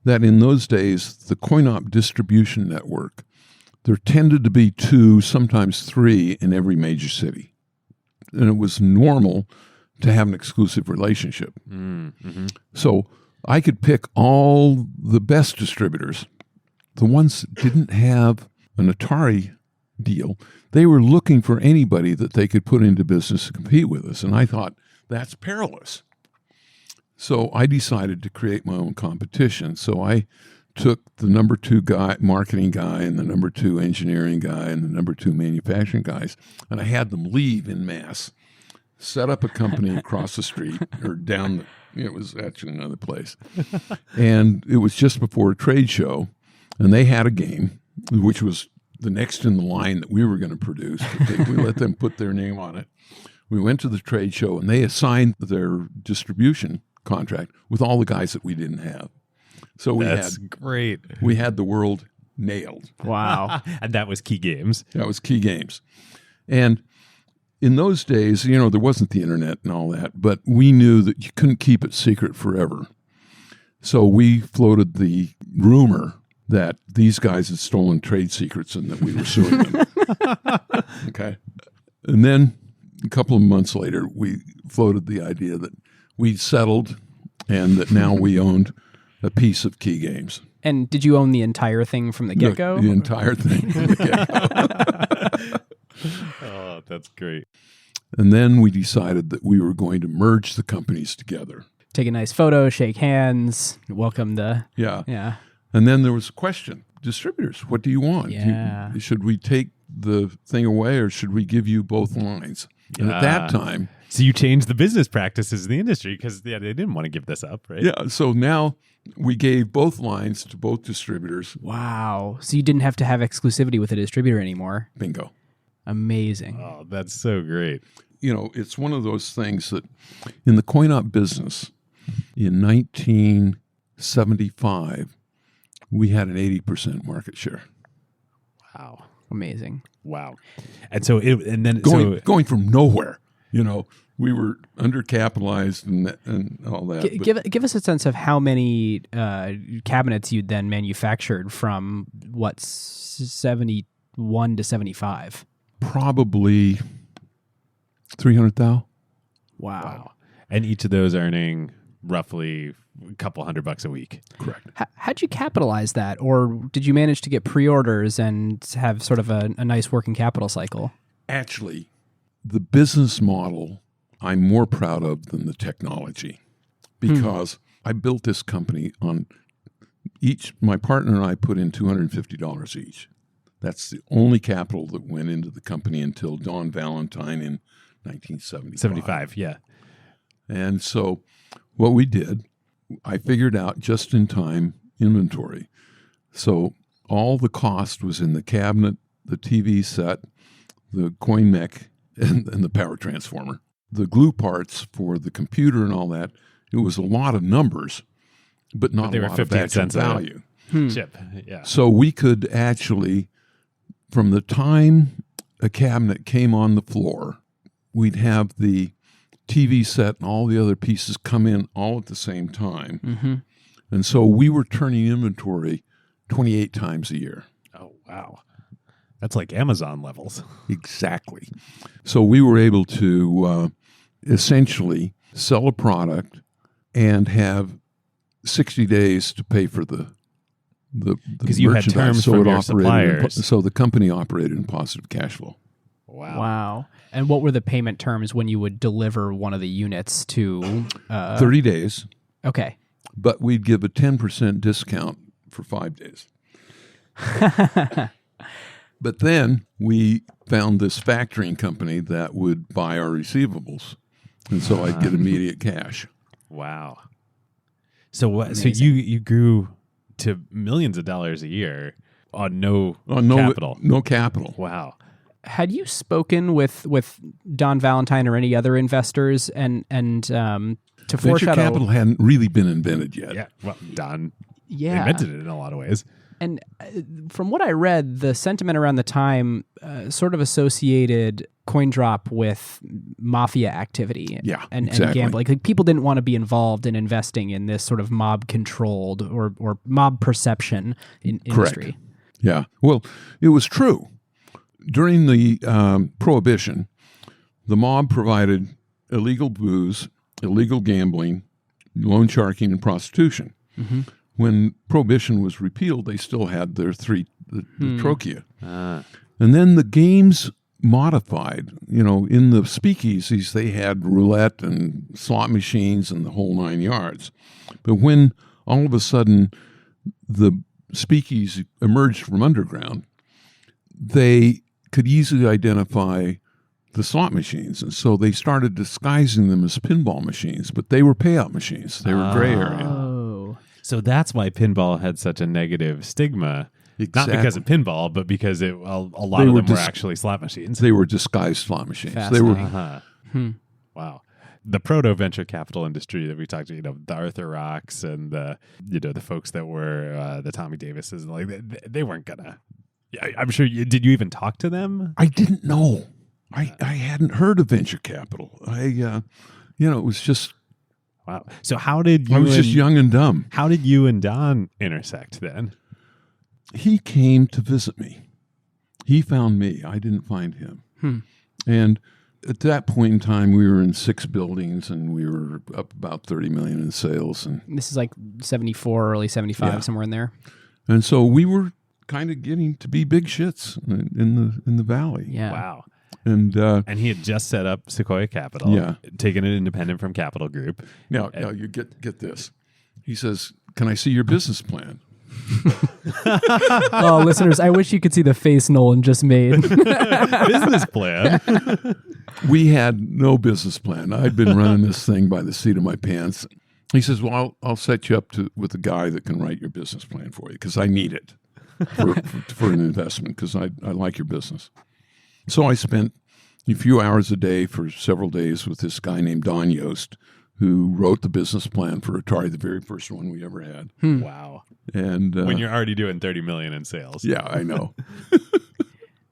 that in those days, the coin-op distribution network, there tended to be 2, sometimes 3 in every major city. And it was normal to have an exclusive relationship. Mm-hmm. So I could pick all the best distributors. The ones that didn't have an Atari deal, they were looking for anybody that they could put into business to compete with us. And I thought, that's perilous. So I decided to create my own competition. So I took the number 2 guy, marketing guy, and the number 2 engineering guy, and the number 2 manufacturing guys, and I had them leave in mass, set up a company across the street or down. It was actually another place, and it was just before a trade show, and they had a game which was the next in the line that we were going to produce. We let them put their name on it. We went to the trade show, and they assigned their distribution contract with all the guys that we didn't have. So That's great. We had the world nailed. Wow. And that was Key Games. That was Key Games. And in those days, there wasn't the internet and all that, but we knew that you couldn't keep it secret forever. So we floated the rumor that these guys had stolen trade secrets and that we were suing them. Okay. And then a couple of months later, we floated the idea that we'd settled and that now we owned a piece of Key Games. And did you own the entire thing from the get-go? The entire thing from the get-go. Oh, that's great. And then we decided that we were going to merge the companies together. Take a nice photo, shake hands, welcome the... Yeah. And then there was a question. Distributors, what do you want? Yeah. Should we take the thing away or should we give you both lines? And at that time... So you changed the business practices in the industry because they didn't want to give this up, right? Yeah. So now we gave both lines to both distributors. Wow. So you didn't have to have exclusivity with a distributor anymore. Bingo. Amazing. Oh, that's so great. It's one of those things that in the coin-op business in 1975, we had an 80% market share. Wow. Amazing. Wow. And so going from nowhere, we were undercapitalized and all that. Give us a sense of how many cabinets you'd then manufactured from 71 to 75. Probably 300,000. Wow. And each of those earning roughly a couple $100 a week. Correct. How'd you capitalize that? Or did you manage to get pre-orders and have sort of a nice working capital cycle? Actually, the business model I'm more proud of than the technology because I built this company on my partner and I put in $250 each. That's the only capital that went into the company until Don Valentine in 1975. 75, yeah. And so what we did, I figured out just-in-time inventory. So all the cost was in the cabinet, the TV set, the coin mech, and the power transformer. The glue parts for the computer and all that, it was a lot of numbers, but not a lot of actual value. Chip, yeah. So we could actually, from the time a cabinet came on the floor, we'd have the TV set and all the other pieces come in all at the same time. Mm-hmm. And so we were turning inventory 28 times a year. Oh, wow. That's like Amazon levels. Exactly. So we were able to essentially sell a product and have 60 days to pay for the because you had terms from your suppliers. So the company operated in positive cash flow. Wow. And what were the payment terms when you would deliver one of the units to... 30 days. Okay. But we'd give a 10% discount for 5 days. But then we found this factoring company that would buy our receivables. And so I'd get immediate cash. Wow. So you grew to millions of dollars a year on no capital. No capital. Wow. Had you spoken with Don Valentine or any other investors and to Venture foreshadow... capital hadn't really been invented yet. Yeah. Well, Don invented it in a lot of ways. And from what I read, the sentiment around the time sort of associated CoinDrop with mafia activity and gambling. Like people didn't want to be involved in investing in this sort of mob-controlled or mob perception industry. Correct. Yeah. Well, it was true. During the Prohibition, the mob provided illegal booze, illegal gambling, loan sharking, and prostitution. Mm-hmm. When Prohibition was repealed, they still had their the trochea. And then the games modified. In the speakeasies, they had roulette and slot machines and the whole 9 yards. But when all of a sudden the speakeasy emerged from underground, they could easily identify the slot machines. And so they started disguising them as pinball machines, but they were payout machines. They were gray area. Oh. So that's why pinball had such a negative stigma. Exactly. Not because of pinball, but because a lot of them were actually slot machines. They were disguised slot machines. They were Wow. The proto venture capital industry that we talked to, the Arthur Rocks and the folks that were the Tommy Davises, like they weren't gonna. Yeah, I'm sure. Did you even talk to them? I didn't know. I hadn't heard of venture capital. It was just. Wow. So how did you? I was just young and dumb. How did you and Don intersect then? He came to visit me. He found me. I didn't find him. And at that point in time, we were in 6 buildings, and we were up about $30 million in sales. And This is like 74, early 75, somewhere in there. And so we were kind of getting to be big shits in the valley. Yeah. Wow. And he had just set up Sequoia Capital, taken it independent from Capital Group. Now you get this. He says, "Can I see your business plan?" Oh, listeners, I wish you could see the face Nolan just made. Business plan. We had no business plan. I'd been running this thing by the seat of my pants. He says, "Well, I'll set you up with a guy that can write your business plan for you because I need it for an investment because I like your business." So I spent a few hours a day for several days with this guy named Don Yost, who wrote the business plan for Atari, the very first one we ever had. Wow. And when you're already doing $30 million in sales. Yeah, I know.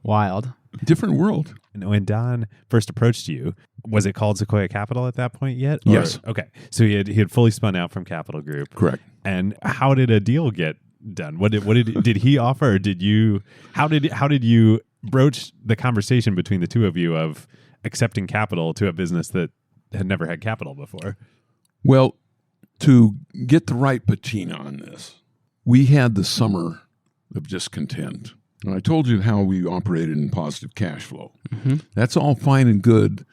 Wild. Different world. And when Don first approached you, was it called Sequoia Capital at that point yet? Yes. Okay. So he had fully spun out from Capital Group. Correct. And how did a deal get done? What did he offer? Or did you? How did you broach the conversation between the two of you of accepting capital to a business that had never had capital before? Well, to get the right patina on this, we had the summer of discontent. And I told you how we operated in positive cash flow. Mm-hmm. That's all fine and good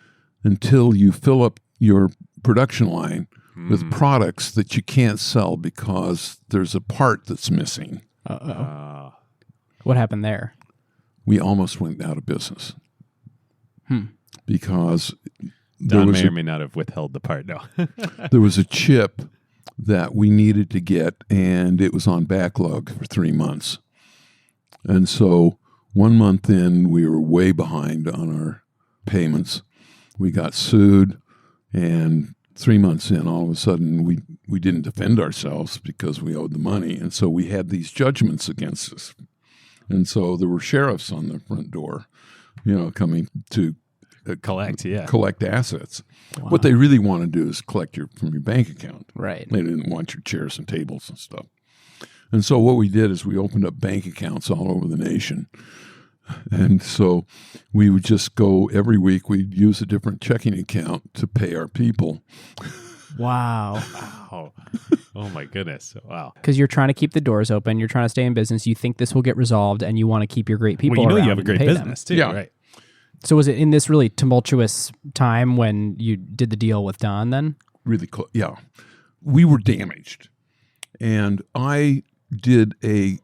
until you fill up your production line with products that you can't sell because there's a part that's missing. What happened there? We almost went out of business. Because Don may or may not have withheld the part. No. There was a chip that we needed to get, and it was on backlog for 3 months. And so 1 month in, we were way behind on our payments. We got sued, and 3 months in, all of a sudden, we didn't defend ourselves because we owed the money. And so we had these judgments against us. And so there were sheriffs on the front door, coming to collect assets. Wow. What they really want to do is collect from your bank account. Right. They didn't want your chairs and tables and stuff. And so what we did is we opened up bank accounts all over the nation. And so we would just go every week. We'd use a different checking account to pay our people. Wow. Oh my goodness. Wow. Because you're trying to keep the doors open. You're trying to stay in business. You think this will get resolved, and you want to keep your great people around. Well, you have a great business too, yeah. Right? So was it in this really tumultuous time when you did the deal with Don then? Really close. Yeah. We were damaged. And I did a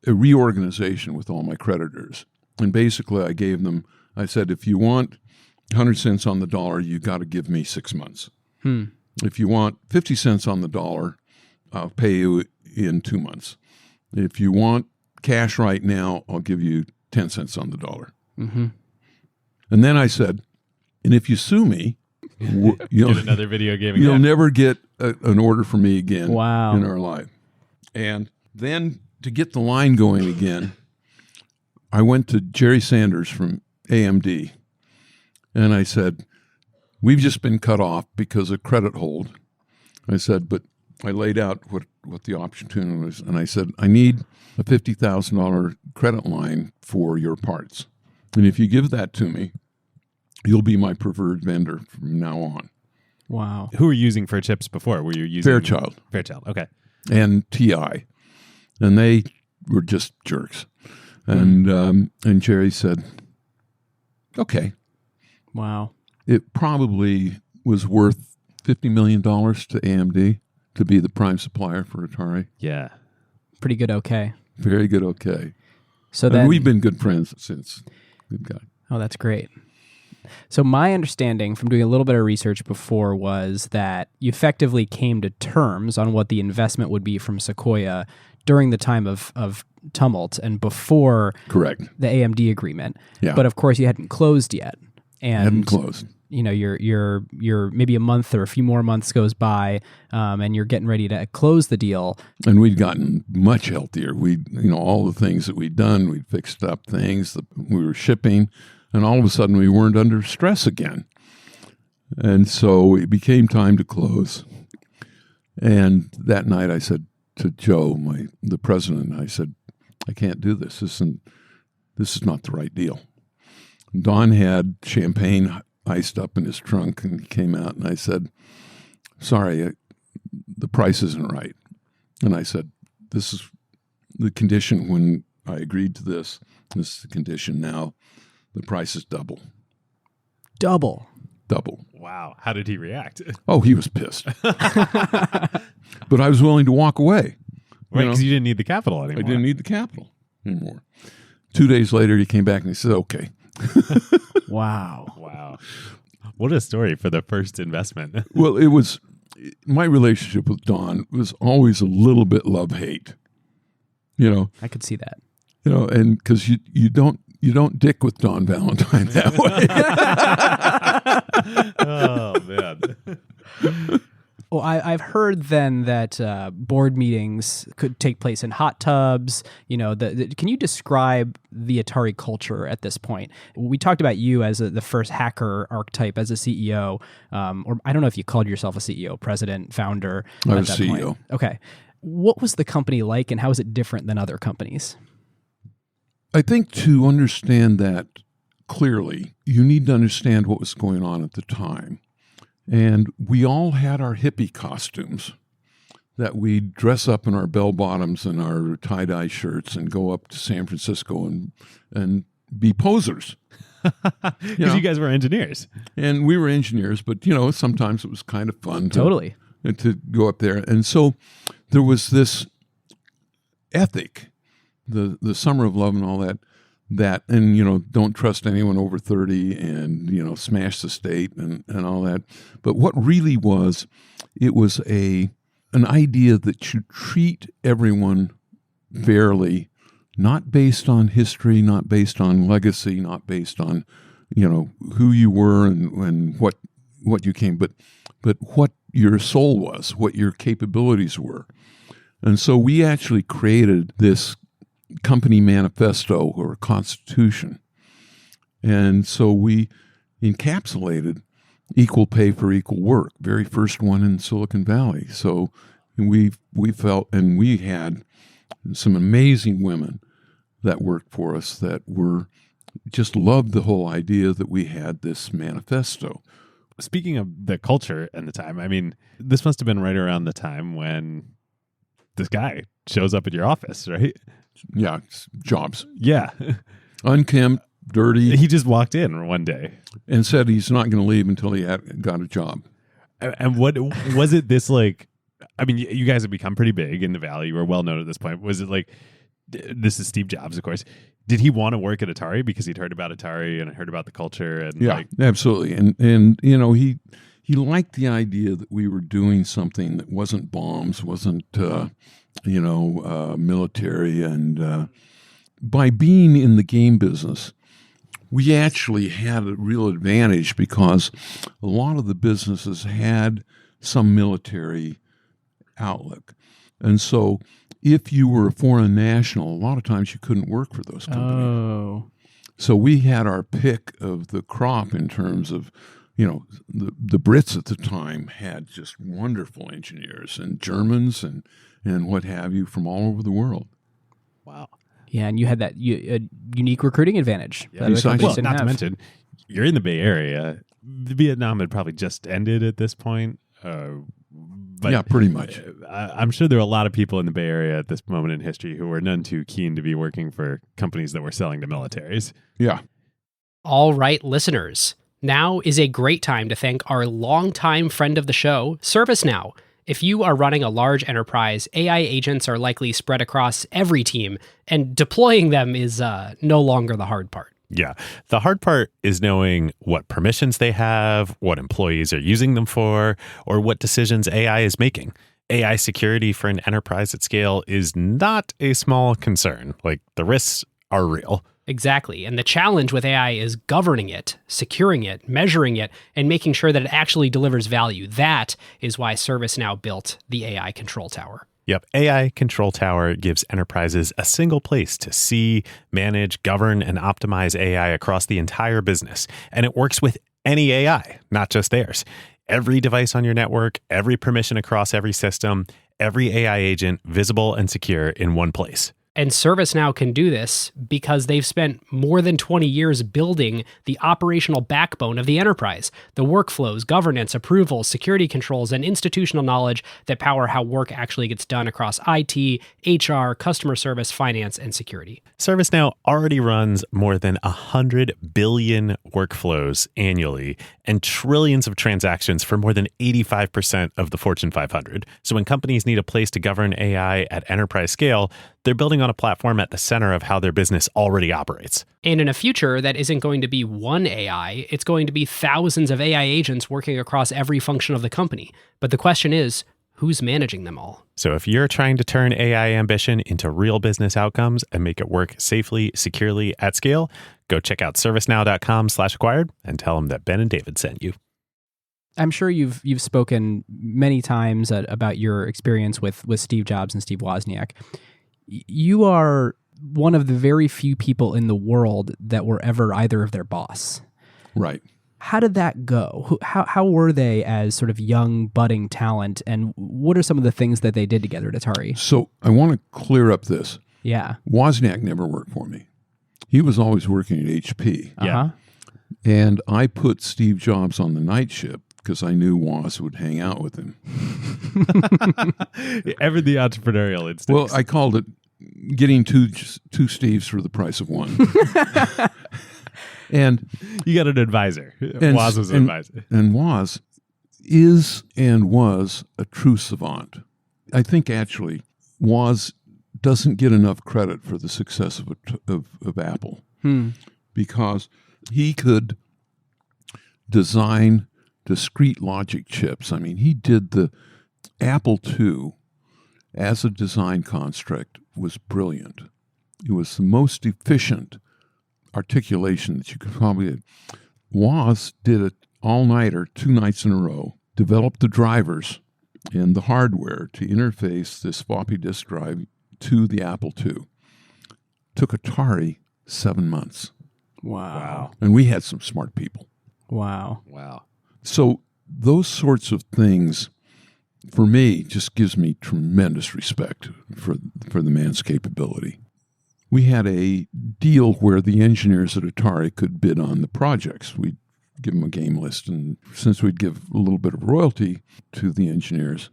reorganization with all my creditors. And basically I said, if you want 100 cents on the dollar, you got to give me 6 months. If you want 50 cents on the dollar, I'll pay you in 2 months. If you want cash right now, I'll give you 10 cents on the dollar. Mm-hmm. And then I said, and if you sue me, get another video game again. You'll never get an order from me again in our life. And then to get the line going again, I went to Jerry Sanders from AMD, and I said, we've just been cut off because of credit hold. I said, but I laid out what the opportunity was, and I said, I need a $50,000 credit line for your parts. And if you give that to me, you'll be my preferred vendor from now on. Wow. Who were you using for chips before? Were you using Fairchild? Fairchild, okay. And TI. And they were just jerks. And Jerry said, okay. Wow. It probably was worth $50 million to AMD to be the prime supplier for Atari. Yeah. Pretty good okay. Very good okay. So And then we've been good friends since. Good guy. Oh, that's great. So my understanding from doing a little bit of research before was that you effectively came to terms on what the investment would be from Sequoia during the time of tumult and before Correct. the AMD agreement. Yeah. But of course you hadn't closed yet. And Hadn't closed. You know, you're maybe a month or a few more months goes by, and you're getting ready to close the deal. And we'd gotten much healthier. All the things that we'd done, we'd fixed up things that we were shipping, and all of a sudden we weren't under stress again. And so it became time to close. And that night I said to Joe, the president, I said, I can't do this. This is not the right deal. Don had champagne iced up in his trunk, and he came out, and I said, sorry, the price isn't right. And I said, this is the condition when I agreed to this. This is the condition now. The price is double. Double. Wow. How did he react? Oh, he was pissed. But I was willing to walk away. Right, because you didn't need the capital anymore. I didn't need the capital anymore. 2 days later, he came back and he said, okay. Wow. What a story for the first investment. Well, it was my relationship with Don was always a little bit love-hate. I could see that. And because you don't dick with Don Valentine that way. Oh man. Well, I've heard then that board meetings could take place in hot tubs. Can you describe the Atari culture at this point? We talked about you as the first hacker archetype as a CEO, or I don't know if you called yourself a CEO, president, founder. I was at that CEO. point. Okay. What was the company like, and how is it different than other companies? I think to understand that clearly, you need to understand what was going on at the time. And we all had our hippie costumes that we'd dress up in our bell bottoms and our tie-dye shirts and go up to San Francisco and be posers. Because you guys were engineers. And we were engineers, but, sometimes it was kind of fun Totally. to go up there. And so there was this ethic, the summer of love and all that, and, don't trust anyone over 30 and, smash the state and all that. But what really was, it was an idea that you treat everyone fairly, not based on history, not based on legacy, not based on, who you were and what you came, but what your soul was, what your capabilities were. And so we actually created this company manifesto or constitution. And so we encapsulated equal pay for equal work, very first one in Silicon Valley. So we felt, and we had some amazing women that worked for us that were just loved the whole idea that we had this manifesto. Speaking of the culture and the time, I mean, this must have been right around the time when this guy shows up at your office, right? Yeah, Jobs. Yeah. Unkempt, dirty. He just walked in one day. And said he's not going to leave until he got a job. And what was it this like, I mean, you guys have become pretty big in the Valley. You were well known at this point. Was it like, this is Steve Jobs, of course. Did he want to work at Atari because he'd heard about Atari and heard about the culture? And yeah, absolutely. And he liked the idea that we were doing something that wasn't bombs, wasn't military, and by being in the game business, we actually had a real advantage because a lot of the businesses had some military outlook. And so if you were a foreign national, a lot of times you couldn't work for those companies. Oh. So we had our pick of the crop in terms of, the Brits at the time had just wonderful engineers, and Germans and what have you from all over the world. Wow. Yeah, and you had that unique recruiting advantage. Yeah. Well, not to mention, you're in the Bay Area. Vietnam had probably just ended at this point. But yeah, pretty much. I'm sure there are a lot of people in the Bay Area at this moment in history who were none too keen to be working for companies that were selling to militaries. Yeah. All right, listeners. Now is a great time to thank our longtime friend of the show, ServiceNow. If you are running a large enterprise, AI agents are likely spread across every team, and deploying them is no longer the hard part. Yeah. The hard part is knowing what permissions they have, what employees are using them for, or what decisions AI is making. AI security for an enterprise at scale is not a small concern. Like, the risks are real. Exactly. And the challenge with AI is governing it, securing it, measuring it, and making sure that it actually delivers value. That is why ServiceNow built the AI Control Tower. Yep. AI Control Tower gives enterprises a single place to see, manage, govern, and optimize AI across the entire business. And it works with any AI, not just theirs. Every device on your network, every permission across every system, every AI agent visible and secure in one place. And ServiceNow can do this because they've spent more than 20 years building the operational backbone of the enterprise, the workflows, governance, approvals, security controls, and institutional knowledge that power how work actually gets done across IT, HR, customer service, finance, and security. ServiceNow already runs more than 100 billion workflows annually and trillions of transactions for more than 85% of the Fortune 500. So when companies need a place to govern AI at enterprise scale, they're building on a platform at the center of how their business already operates. And in a future that isn't going to be one AI, it's going to be thousands of AI agents working across every function of the company. But the question is, who's managing them all? So if you're trying to turn AI ambition into real business outcomes and make it work safely, securely, at scale, go check out servicenow.com/acquired and tell them that Ben and David sent you. I'm sure you've spoken many times about your experience with Steve Jobs and Steve Wozniak. You are one of the very few people in the world that were ever either of their boss. Right. How did that go? How were they as sort of young, budding talent, and what are some of the things that they did together at Atari? So I want to clear up this. Yeah. Wozniak never worked for me. He was always working at HP. Uh-huh. And I put Steve Jobs on the night shift because I knew Woz would hang out with him. Ever the entrepreneurial instincts. Well, I called it getting two Steves for the price of one. And you got an advisor. Woz was an advisor. And Woz is and was a true savant. I think actually Woz doesn't get enough credit for the success of Apple because he could design discrete logic chips. I mean, he did the Apple II as a design construct was brilliant. It was the most efficient articulation that you could probably. Woz did it all-nighter, 2 nights in a row, developed the drivers and the hardware to interface this floppy disk drive to the Apple II. Took Atari 7 months. Wow. And we had some smart people. Wow. So those sorts of things, for me, just gives me tremendous respect for the man's capability. We had a deal where the engineers at Atari could bid on the projects. We'd give them a game list, and since we'd give a little bit of royalty to the engineers,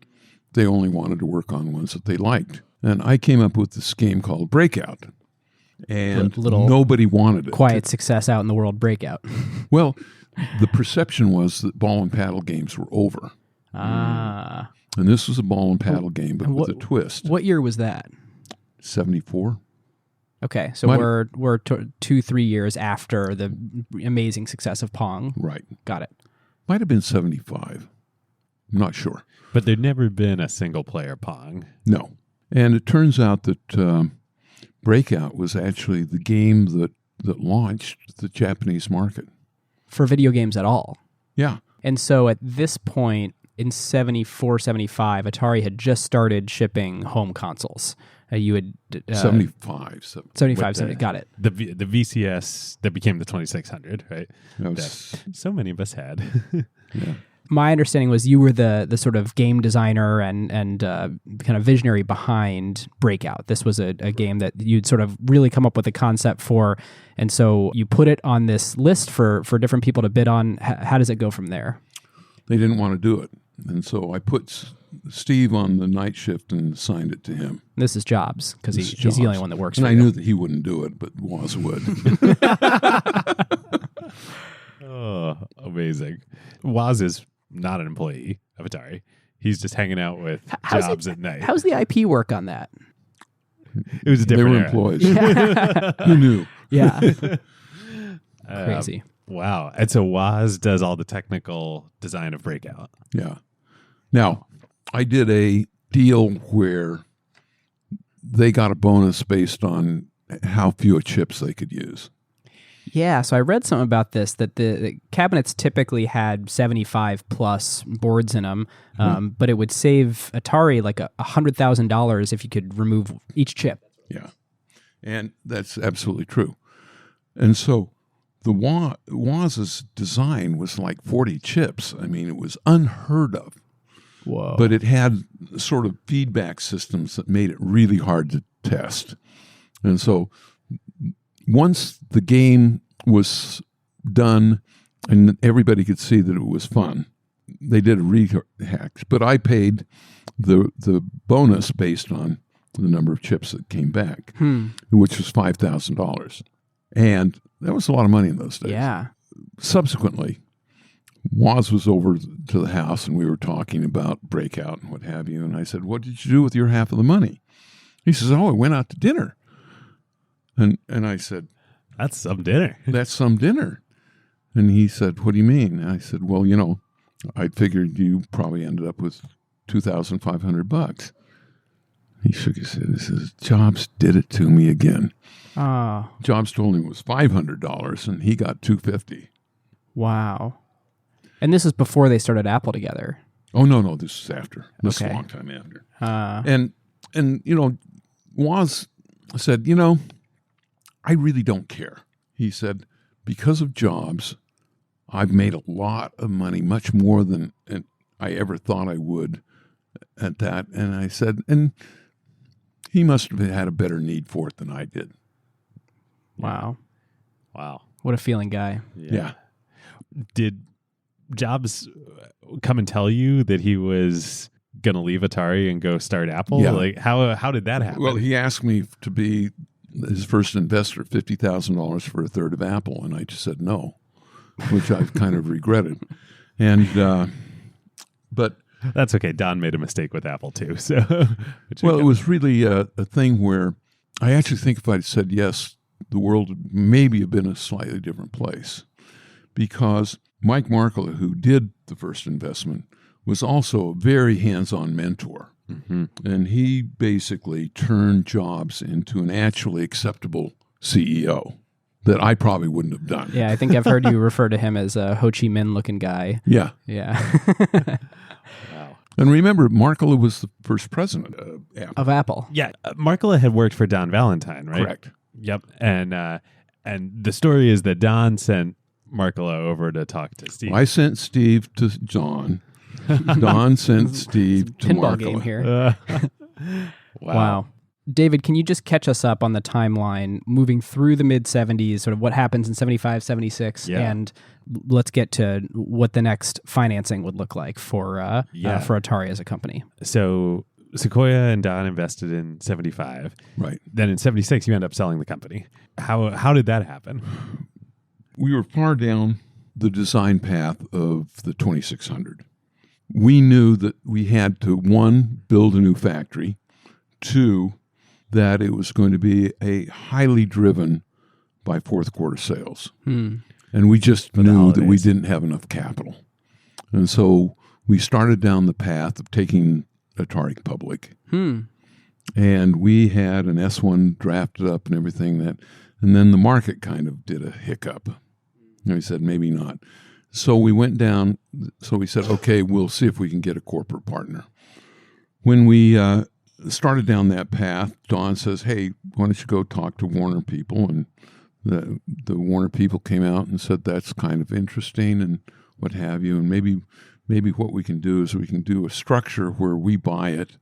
they only wanted to work on ones that they liked. And I came up with this game called Breakout, and nobody wanted it. Quiet success out in the world, Breakout. Well, the perception was that ball and paddle games were over. Ah. And this was a ball and paddle game, but with a twist. What year was that? 74. Okay, so we're 2-3 years after the amazing success of Pong. Right. Got it. Might have been 75. I'm not sure. But there'd never been a single-player Pong. No. And it turns out that Breakout was actually the game that launched the Japanese market. For video games at all. Yeah. And so at this point, in 74, 75, Atari had just started shipping home consoles. You had 75. 75, 70, got it. The VCS that became the 2600, right? That so many of us had. Yeah. My understanding was you were the sort of game designer and kind of visionary behind Breakout. This was a game that you'd sort of really come up with a concept for, and so you put it on this list for different people to bid on. How does it go from there? They didn't want to do it, and so I put Steve on the night shift and assigned it to him. This is Jobs, because he's the only one that works and for I you. knew that he wouldn't do it, but Woz would. Oh, amazing. Woz is not an employee of Atari. He's just hanging out with How's Jobs at night. How's the IP work on that? It was a They different were era. employees. Who knew? Yeah. Crazy. Wow. And so Woz does all the technical design of Breakout. Yeah. Now, I did a deal where they got a bonus based on how few chips they could use. Yeah, so I read something about this, that the cabinets typically had 75 plus boards in them, but it would save Atari like $100,000 if you could remove each chip. Yeah. And that's absolutely true. And so the Woz's design was like 40 chips. I mean, it was unheard of. Whoa. But it had sort of feedback systems that made it really hard to test. And so once the game was done and everybody could see that it was fun, they did a rehack. But I paid the bonus based on the number of chips that came back, which was $5,000. And that was a lot of money in those days. Yeah. Subsequently, Woz was over to the house and we were talking about Breakout and what have you. And I said, "What did you do with your half of the money?" He says, "Oh, I went out to dinner." And I said, That's some dinner. "That's some dinner." And he said, "What do you mean?" And I said, "Well, I figured you probably ended up with $2,500. He shook his head. He says, "Jobs did it to me again." Oh, Jobs told him it was $500 and he got $250. wow. And this is before they started Apple together. Oh, no, this is after. This is Okay. a long time after. Uh, And Woz said, "I really don't care." He said, "Because of Jobs, I've made a lot of money, much more than I ever thought I would at that." And I said, and he must have had a better need for it than I did. wow. Wow. What a feeling guy. Yeah. Did Jobs come and tell you that he was going to leave Atari and go start Apple? Yeah. Like how did that happen? Well, he asked me to be his first investor, $50,000 for a third of Apple. And I just said no, which I've kind of regretted. And, but That's okay. Don made a mistake with Apple too. So, well, it was really a thing where I actually think if I'd said yes, the world would maybe have been a slightly different place, because Mike Markkula, who did the first investment, was also a very hands-on mentor. Mm-hmm. And he basically turned Jobs into an actually acceptable CEO that I probably wouldn't have done. Yeah, I think I've heard you refer to him as a Ho Chi Minh looking guy. Yeah. Yeah. Wow. And remember, Markkula was the first president of Apple. Of Apple. Yeah, Markkula had worked for Don Valentine, right? Correct. Yep. And the story is that Don sent Markkula over to talk to Steve. I sent Steve to Don. Don sent Steve to Pinball Markkula. game here. Wow. David, can you just catch us up on the timeline moving through the mid 70s, sort of what happens in 75, 76, Yeah. and let's get to what the next financing would look like for Atari as a company. So Sequoia and Don invested in 75. Right. Then in 76, you end up selling the company. How did that happen? We were far down the design path of the 2600. We knew that we had to, one, build a new factory, two, that it was going to be a highly driven by fourth quarter sales. And we just knew that we didn't have enough capital. And so we started down the path of taking Atari public. And we had an S1 drafted up and everything and then the market kind of did a hiccup. And we said, maybe not. So we went down. So we said, okay, we'll see if we can get a corporate partner. When we started down that path, Don says, hey, why don't you go talk to Warner people? And the Warner people came out and said, that's kind of interesting and what have you. And maybe what we can do is we can do a structure where we buy it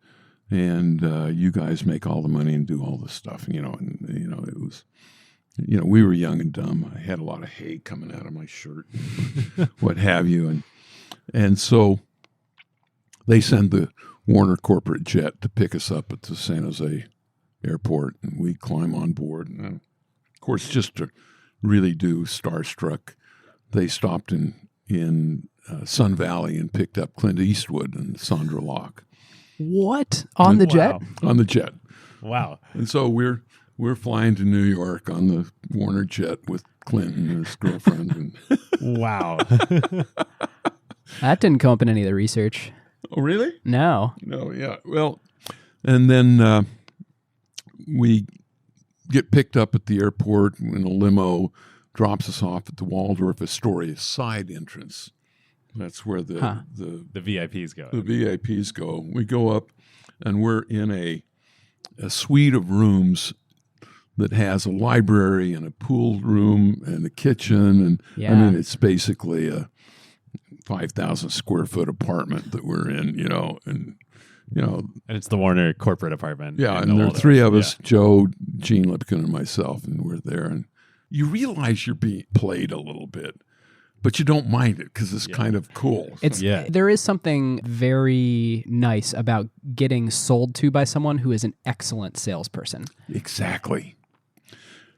and you guys make all the money and do all this stuff. And it was, we were young and dumb. I had a lot of hay coming out of my shirt, what have you. And so they send the Warner corporate jet to pick us up at the San Jose airport, and we climb on board. And of course, just to really do starstruck, they stopped in Sun Valley and picked up Clint Eastwood and Sandra Locke What? On the jet? on the jet. Wow. And so we're flying to New York on the Warner jet with Clint and his girlfriend. And Wow. That didn't come up in any of the research. oh, really? No. No, yeah. Well, and then we get picked up at the airport in a limo, drops us off at the Waldorf Astoria side entrance. That's where the The VIPs go. the VIPs go. We go up, and we're in a suite of rooms that has a library and a pool room and a kitchen, and Yeah. I mean it's basically a 5,000 square foot apartment that we're in, and And it's the Warner corporate apartment. yeah, in and there are Waldorf. three of us: Yeah. Joe, Gene Lipkin, and myself, and we're there, and you realize you're being played a little bit, but you don't mind it because it's kind of cool. There is something very nice about getting sold to by someone who is an excellent salesperson. Exactly.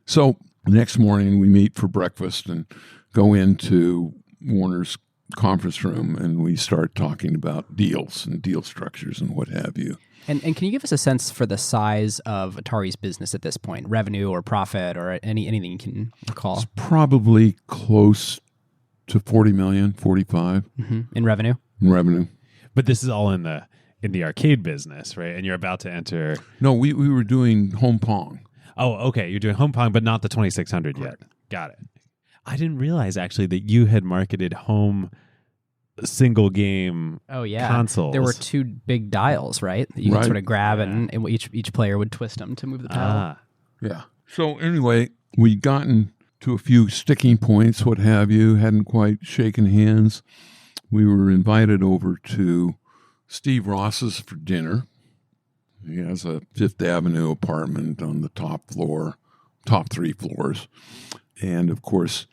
So the next morning we meet for breakfast and go into Warner's conference room, and we start talking about deals and deal structures and what have you. And can you give us a sense for the size of Atari's business at this point, revenue or profit or anything you can recall? Probably close to 40 million, 45 In revenue? in revenue. But this is all in the arcade business, right? And you're about to enter. No, we were doing home pong. Oh, okay. You're doing home pong, but not the 2600 yet. Got it. I didn't realize actually that you had marketed home single game consoles. There were two big dials, right? That you could sort of grab and each player would twist them to move the pedal. Yeah. So anyway, we'd gotten to a few sticking points, what have you, hadn't quite shaken hands. We were invited over to Steve Ross's for dinner. He has a Fifth Avenue apartment on the top three floors. And of course,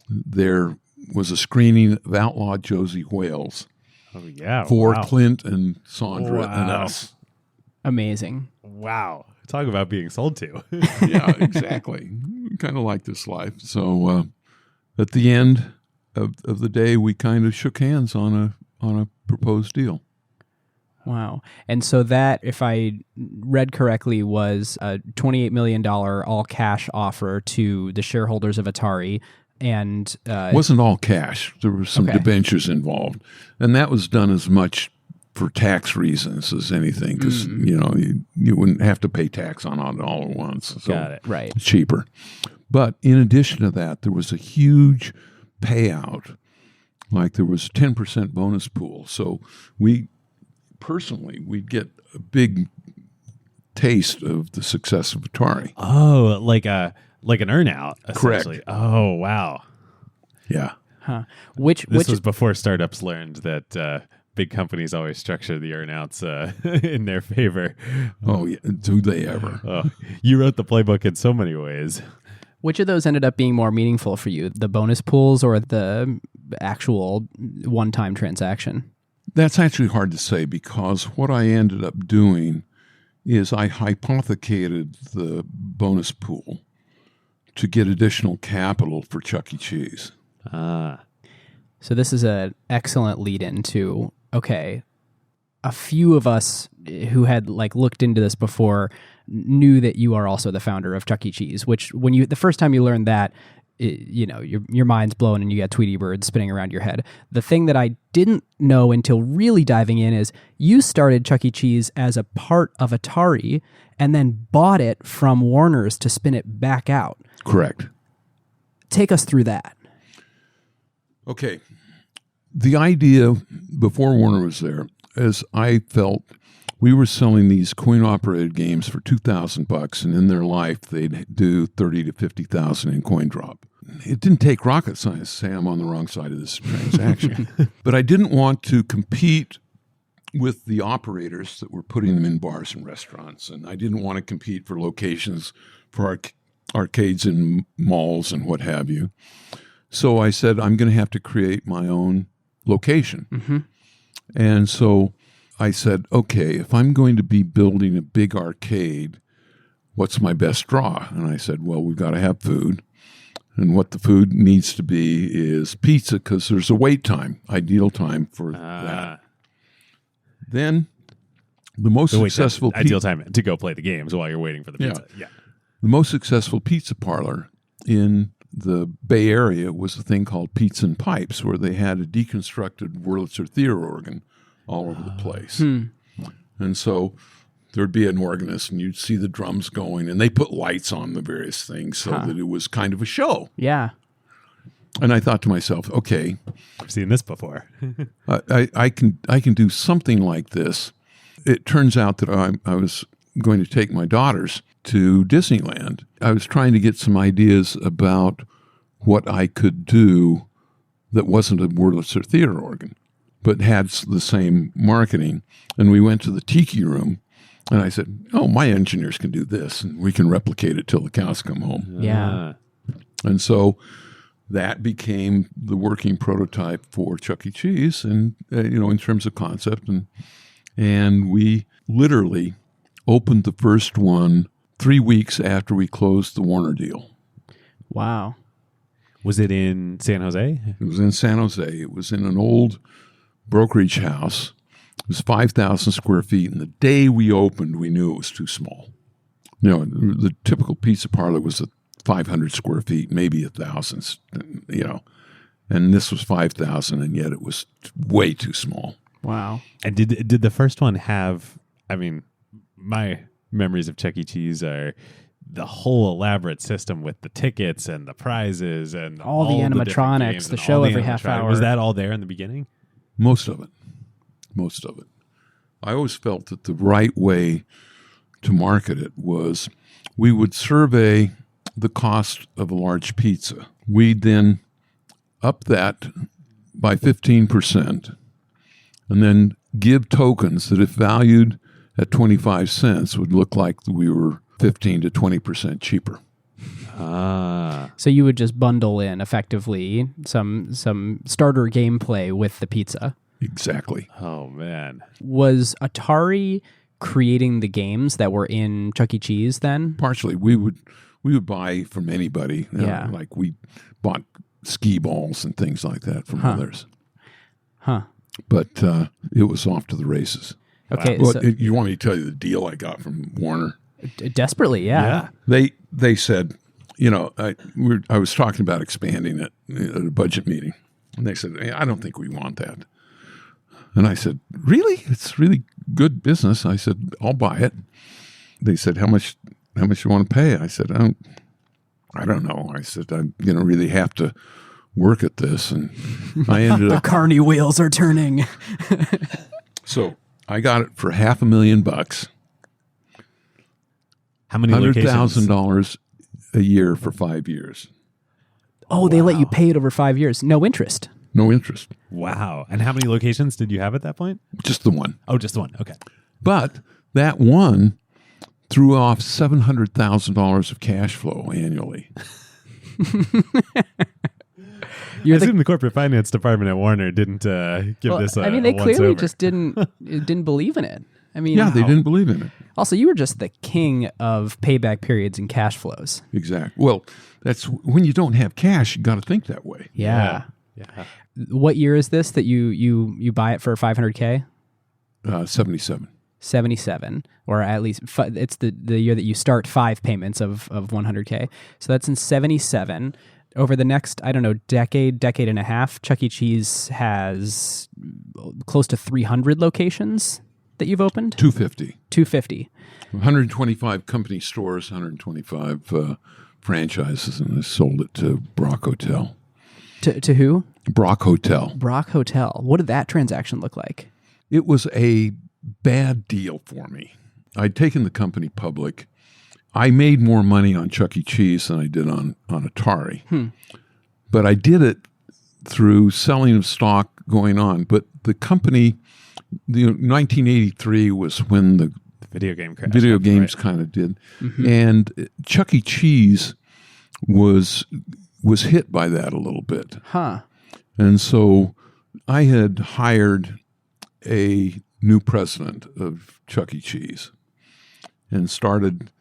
there was a screening of Outlaw Josie Wales Oh, yeah. for wow. Clint and Sandra and Wow. us. Amazing. Wow. Talk about being sold to. Yeah, exactly. Kind of like this life. So at the end of the day, we kind of shook hands on a proposed deal. Wow. And so that, if I read correctly, was a $28 million all-cash offer to the shareholders of Atari. And It wasn't all cash. There were some Okay. debentures involved. And that was done as much for tax reasons as anything because, you wouldn't have to pay tax on it all at once. So Got it. right. it's cheaper. But in addition to that, there was a huge payout. Like there was a 10% bonus pool. So we'd get a big taste of the success of Atari. Oh, like an earnout, essentially. Correct. Oh, wow. Yeah. Huh. Which This was before startups learned that big companies always structure the earnouts in their favor. Oh, yeah. Do they ever? Oh, you wrote the playbook in so many ways. which of those ended up being more meaningful for you, the bonus pools or the actual one-time transaction? That's actually hard to say because what I ended up doing is I hypothecated the bonus pool to get additional capital for Chuck E. Cheese. Ah. So this is an excellent lead into, okay, a few of us who had looked into this before knew that you are also the founder of Chuck E. Cheese, which when the first time you learned that, your mind's blown and you got Tweety Bird spinning around your head. The thing that I didn't know until really diving in is you started Chuck E. Cheese as a part of Atari and then bought it from Warner's to spin it back out. Correct. Take us through that. Okay. The idea before Warner was there is I felt we were selling these coin-operated games for $2,000, and in their life they'd do $30,000 to $50,000 in coin drop. It didn't take rocket science to say I'm on the wrong side of this transaction, but I didn't want to compete with the operators that were putting them in bars and restaurants, and I didn't want to compete for locations for arcades and malls and what have you. So I said I'm going to have to create my own location. Mm-hmm. And so I said, okay, if I'm going to be building a big arcade, what's my best draw? And I said, well, we've got to have food. And what the food needs to be is pizza because there's a wait time, ideal time for that. Then the most successful ideal time to go play the games while you're waiting for the pizza. Yeah. The most successful pizza parlor in the Bay Area was a thing called Pizza and Pipes, where they had a deconstructed Wurlitzer theater organ all over the place. And so there'd be an organist, and you'd see the drums going, and they put lights on the various things so that it was kind of a show. Yeah. And I thought to myself, okay, I've seen this before. I can do something like this. It turns out that I was going to take my daughters to Disneyland. I was trying to get some ideas about what I could do that wasn't a Wurlitzer theater organ, but had the same marketing. And we went to the Tiki Room, and I said, oh, my engineers can do this, and we can replicate it till the cows come home. Yeah. And so that became the working prototype for Chuck E. Cheese, and in terms of concept. And we literally opened the first one 3 weeks after we closed the Warner deal. Wow. Was it in San Jose? It was in San Jose. It was in an old brokerage house. It was 5,000 square feet, and the day we opened, we knew it was too small. The typical pizza parlor was 500 square feet, maybe 1,000, and this was 5,000, and yet it was way too small. Wow. And did the first one have, my memories of Chuck E. Cheese are the whole elaborate system with the tickets and the prizes and all the animatronics, the show every half hour. Was that all there in the beginning? Most of it. I always felt that the right way to market it was we would survey the cost of a large pizza. We'd then up that by 15% and then give tokens that if valued at 25 cents would look like we were 15 to 20% cheaper. So you would just bundle in effectively some starter gameplay with the pizza. Exactly. Oh, man. Was Atari creating the games that were in Chuck E. Cheese then? Partially. We would buy from anybody. Yeah. Like we bought ski balls and things like that from others. Huh. But it was off to the races. Okay. Well, So you want me to tell you the deal I got from Warner? desperately, yeah. They said, I was talking about expanding it at a budget meeting. And they said, hey, I don't think we want that. And I said, really? It's really good business. I said, I'll buy it. They said, how much you want to pay? I said, I don't know. I said, I'm going to really have to work at this. And I ended up. The carny wheels are turning. So I got it for $500,000. How many locations? $100,000 a year for 5 years. Oh, they let you pay it over 5 years. No interest. No interest. Wow. And how many locations did you have at that point? Just the one. Oh, just the one. Okay. But that one threw off $700,000 of cash flow annually. I assume the corporate finance department at Warner didn't give this a they clearly once-over. just didn't believe in it. They didn't believe in it. Also, you were just the king of payback periods and cash flows. Exactly. Well, that's when you don't have cash, you got to think that way. Yeah. Yeah. What year is this that you buy it for $500K? 77. 77, or at least it's the year that you start 5 payments of 100K. So that's in 77. Over the next, decade and a half, Chuck E. Cheese has close to 300 locations that you've opened? 250. 250. 125 company stores, 125 franchises, and I sold it to Brock Hotel. To who? Brock Hotel. Brock Hotel. What did that transaction look like? It was a bad deal for me. I'd taken the company public. I made more money on Chuck E. Cheese than I did on Atari. But I did it through selling of stock going on. But the company, 1983 was when the Video game crash. video games kind of did. Mm-hmm. And Chuck E. Cheese was hit by that a little bit. Huh. And so I had hired a new president of Chuck E. Cheese and started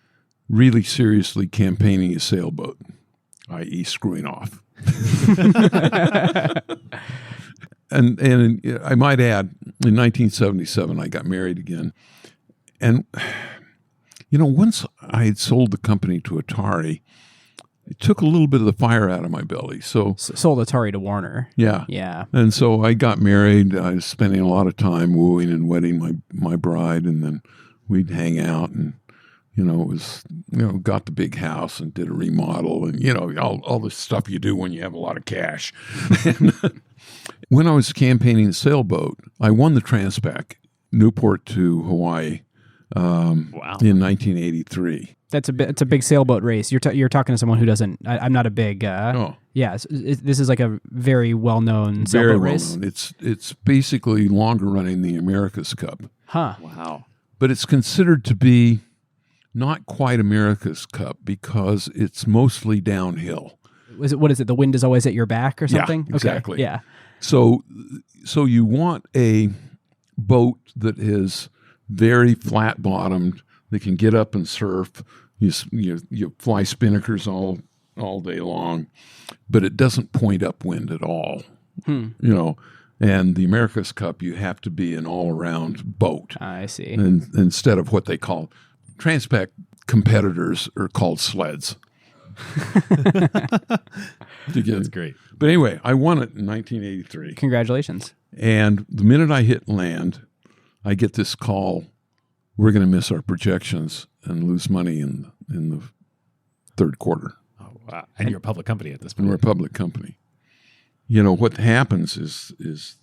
really seriously campaigning a sailboat. i.e. screwing off. And I might add, in 1977, I got married again. And, once I had sold the company to Atari, it took a little bit of the fire out of my belly. So sold Atari to Warner. Yeah. Yeah. And so I got married. I was spending a lot of time wooing and wedding my bride, and then we'd hang out and, it was, got the big house and did a remodel and, all the stuff you do when you have a lot of cash. And when I was campaigning the sailboat, I won the Transpac, Newport to Hawaii, in 1983. It's a big sailboat race. You're talking to someone who doesn't. I'm not a big. Yeah, this is like a very well known sailboat race. Very well known. It's basically longer running the America's Cup. Huh. Wow. But it's considered to be not quite America's Cup because it's mostly downhill. What is it? The wind is always at your back or something? Yeah, exactly. Okay. Yeah. So you want a boat that is very flat bottomed, that can get up and surf. You fly spinnakers all day long, but it doesn't point upwind at all. And the America's Cup, you have to be an all-around boat. I see. And instead of what they call Transpac competitors are called sleds. That's great. But anyway, I won it in 1983. Congratulations. And the minute I hit land, I get this call, we're going to miss our projections and lose money in the third quarter. Oh, wow. And you're a public company at this point. And we're a public company. What happens is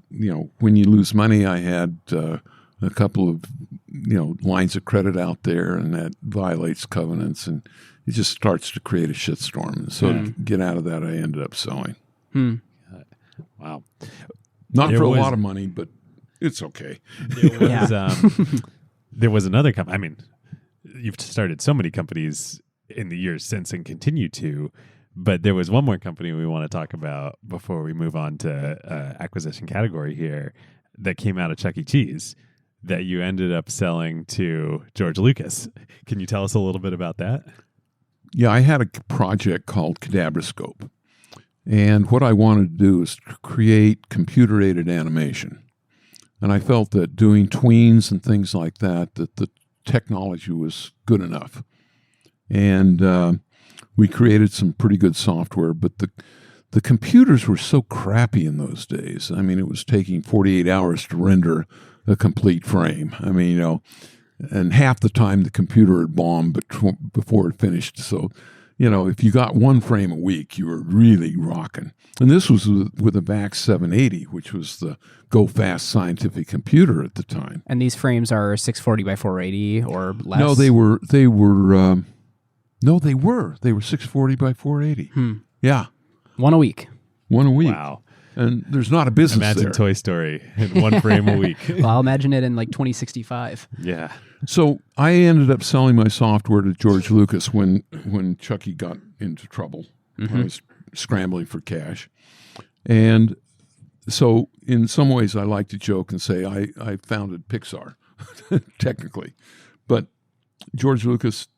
when you lose money, I had a couple of, lines of credit out there, and that violates covenants, and it just starts to create a shitstorm. And so to get out of that, I ended up selling. Wow. Not for a lot of money, but it's okay. There was another company. I mean, you've started so many companies in the years since and continue to, but there was one more company we want to talk about before we move on to acquisition category here that came out of Chuck E. Cheese that you ended up selling to George Lucas. Can you tell us a little bit about that? Yeah, I had a project called Cadabroscope. And what I wanted to do is create computer-aided animation. And I felt that doing tweens and things like that the technology was good enough. And we created some pretty good software, but the computers were so crappy in those days. I mean, it was taking 48 hours to render a complete frame. I mean, and half the time the computer had bombed before it finished. So, if you got one frame a week, you were really rocking. And this was with a VAX 780, which was the go-fast scientific computer at the time. And these frames are 640 by 480 or less? No, they were 640 by 480. Yeah. One a week. Wow. And there's not a business Imagine there. Toy Story in one frame a week. Well, I'll imagine it in like 2065. Yeah. So I ended up selling my software to George Lucas when Chucky got into trouble. I was scrambling for cash. And so in some ways I like to joke and say I founded Pixar, technically. But George Lucas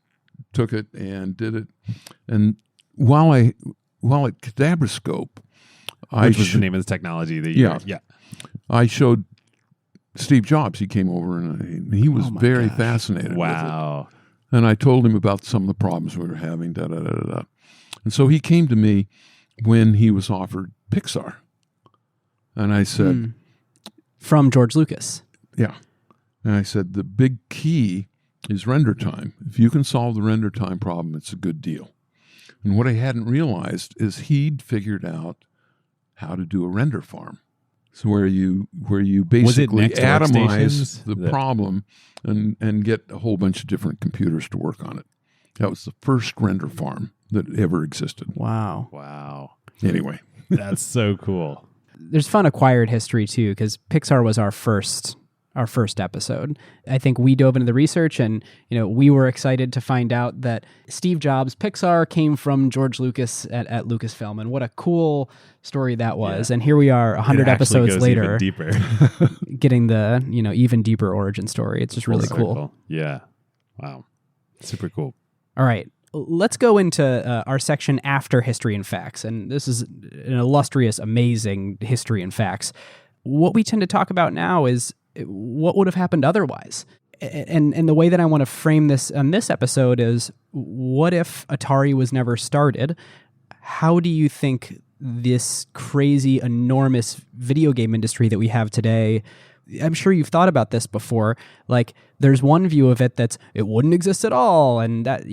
took it and did it. And while at Cadabroscope, Which was the name of the technology that you I showed Steve Jobs. He came over and he was very fascinated with it. And I told him about some of the problems we were having, And so he came to me when he was offered Pixar. And I said... From George Lucas. Yeah. And I said, the big key is render time. If you can solve the render time problem, it's a good deal. And what I hadn't realized is he'd figured out how to do a render farm. So where you basically atomize the problem and get a whole bunch of different computers to work on it. That was the first render farm that ever existed. Wow. Anyway. That's so cool. There's fun acquired history too, because Pixar was our first episode. I think we dove into the research and, we were excited to find out that Steve Jobs' Pixar came from George Lucas at Lucasfilm, and what a cool story that was. Yeah. And here we are 100 episodes later deeper. getting the, even deeper origin story. It's just really cool. Yeah. Wow. Super cool. All right. let's go into our section after history and facts. And this is an illustrious, amazing history and facts. What we tend to talk about now is what would have happened otherwise. And the way that I want to frame this on this episode is, what if Atari was never started? How do you think this crazy, enormous video game industry that we have today, I'm sure you've thought about this before, like there's one view of it that's it wouldn't exist at all, and that,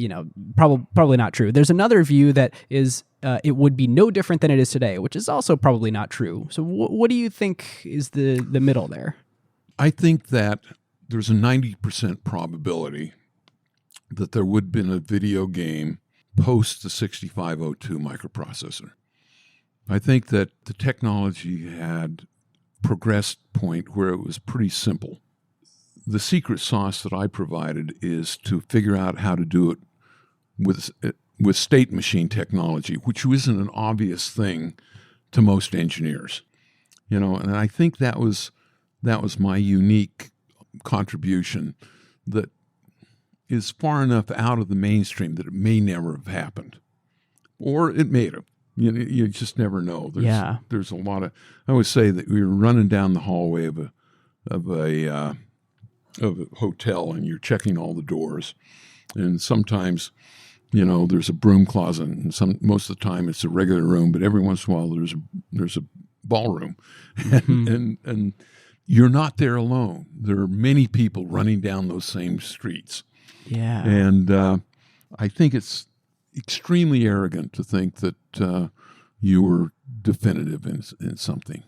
probably not true. There's another view that is it would be no different than it is today, which is also probably not true. So what do you think is the middle there? I think that there's a 90% probability that there would have been a video game post the 6502 microprocessor. I think that the technology had progressed point where it was pretty simple. The secret sauce that I provided is to figure out how to do it with state machine technology, which isn't an obvious thing to most engineers. And I think that was my unique contribution that is far enough out of the mainstream that it may never have happened, or it may have. You just never know. There's a lot of. I always say that we were running down the hallway of a hotel, and you're checking all the doors, and sometimes, there's a broom closet, and most of the time it's a regular room, but every once in a while there's a ballroom, and you're not there alone. There are many people running down those same streets. Yeah, and I think it's extremely arrogant to think that you were definitive in something.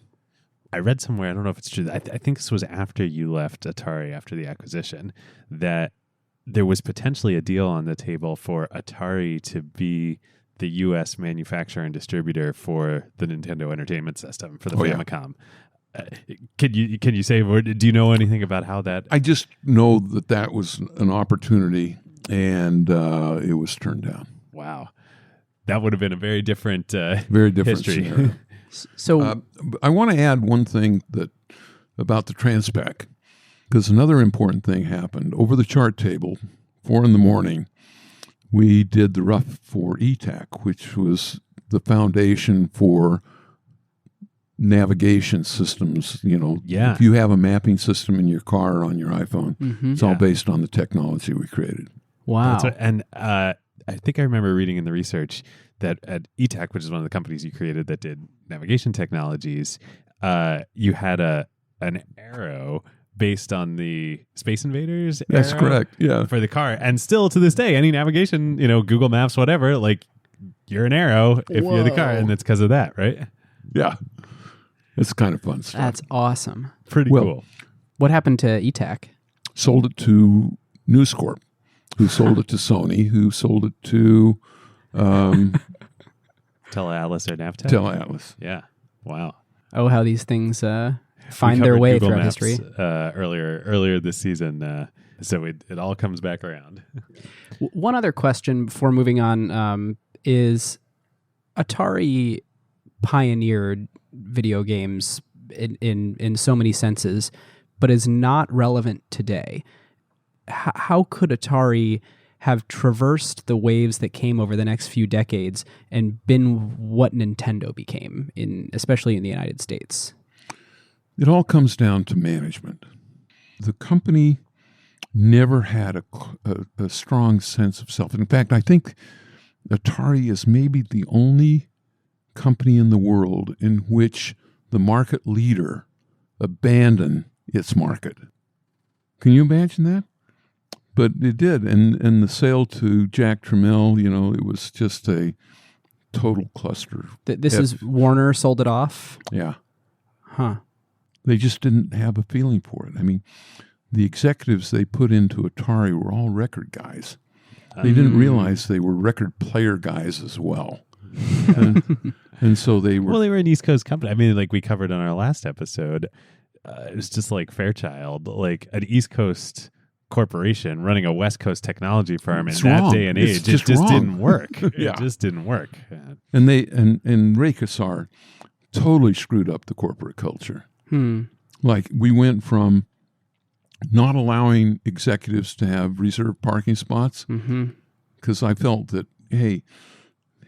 I read somewhere, I don't know if it's true, I think this was after you left Atari after the acquisition, that there was potentially a deal on the table for Atari to be the U.S. manufacturer and distributor for the Nintendo Entertainment System, for the Famicom. Can you say, do you know anything about how that? I just know that was an opportunity, and it was turned down. Wow, that would have been a very different history. Scenario. So I want to add one thing about the Transpec, because another important thing happened. Over the chart table, 4 a.m, we did the rough for ETAC, which was the foundation for navigation systems. If you have a mapping system in your car or on your iPhone, it's all based on the technology we created. Wow. I think I remember reading in the research that at ETAC, which is one of the companies you created that did navigation technologies, you had an arrow based on the Space Invaders That's arrow correct, yeah. for the car. And still to this day, any navigation, Google Maps, whatever, like you're an arrow if you're the car, and it's because of that, right? Yeah. It's kind of fun stuff. That's awesome. Pretty cool. What happened to ETAC? Sold it to News Corp, who sold it to Sony, who sold it to Teleatlas or Navtech? Teleatlas. Yeah. Wow. Oh, how these things find their way Google throughout Maps, history. Earlier this season, so it all comes back around. One other question before moving on is Atari pioneered video games in so many senses, but is not relevant today. How could Atari have traversed the waves that came over the next few decades and been what Nintendo became, especially in the United States? It all comes down to management. The company never had a strong sense of self. In fact, I think Atari is maybe the only company in the world in which the market leader abandoned its market. Can you imagine that? But it did, and the sale to Jack Tramiel, it was just a total cluster. This is Warner sold it off? Yeah. Huh. They just didn't have a feeling for it. I mean, the executives they put into Atari were all record guys. They didn't realize they were record player guys as well. And so they were... Well, they were an East Coast company. I mean, like we covered on our last episode, it was just like Fairchild, like an East Coast corporation running a West Coast technology firm in that day and age. It just didn't work. Yeah. It just didn't work. And they and Ray Kassar totally screwed up the corporate culture. Like we went from not allowing executives to have reserved parking spots because I felt that, hey,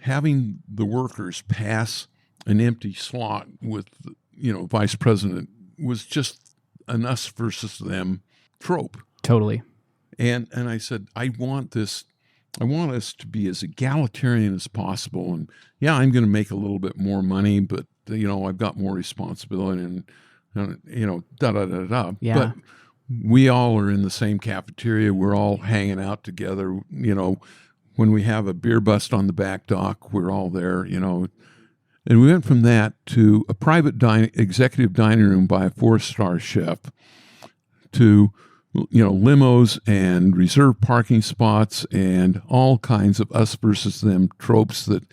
having the workers pass an empty slot with, vice president was just an us versus them trope. Totally. And I said, I want us to be as egalitarian as possible. And yeah, I'm going to make a little bit more money, but I've got more responsibility and Yeah. But we all are in the same cafeteria. We're all hanging out together. When we have a beer bust on the back dock, we're all there, And we went from that to a private executive dining room by a 4-star chef to, limos and reserved parking spots and all kinds of us versus them tropes that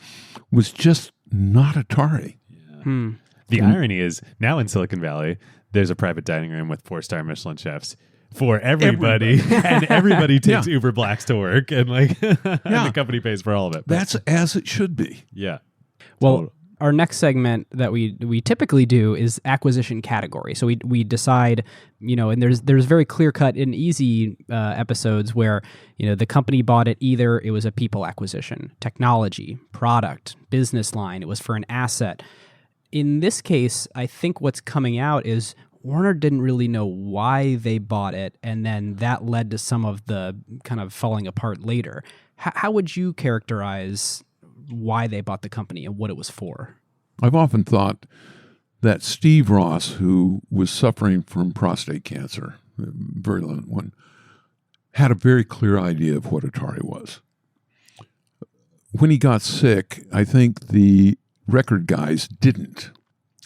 was just not Atari. Yeah. The irony is now in Silicon Valley, there's a private dining room with 4-star Michelin chefs for everybody. And everybody takes Uber Blacks to work, and and the company pays for all of it. That's as it should be. Yeah. Well, our next segment that we typically do is acquisition category. So we decide, and there's very clear cut and easy episodes where the company bought it. Either it was a people acquisition, technology, product, business line. It was for an asset. In this case, I think what's coming out is Warner didn't really know why they bought it, and then that led to some of the kind of falling apart later. How would you characterize why they bought the company and what it was for? I've often thought that Steve Ross, who was suffering from prostate cancer, a very little one, had a very clear idea of what Atari was. When he got sick, I think the record guys didn't,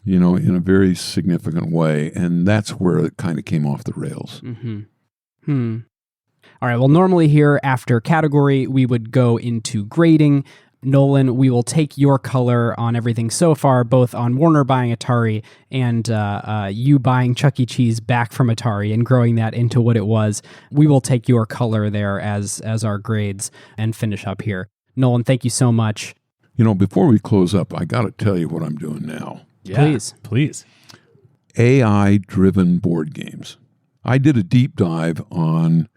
in a very significant way, and that's where it kind of came off the rails. Mm-hmm. All right, well, normally here after category, we would go into grading. Nolan, we will take your color on everything so far, both on Warner buying Atari and you buying Chuck E. Cheese back from Atari and growing that into what it was. We will take your color there as our grades and finish up here. Nolan, thank you so much. Before we close up, I got to tell you what I'm doing now. Yeah, please. AI-driven board games. I did a deep dive on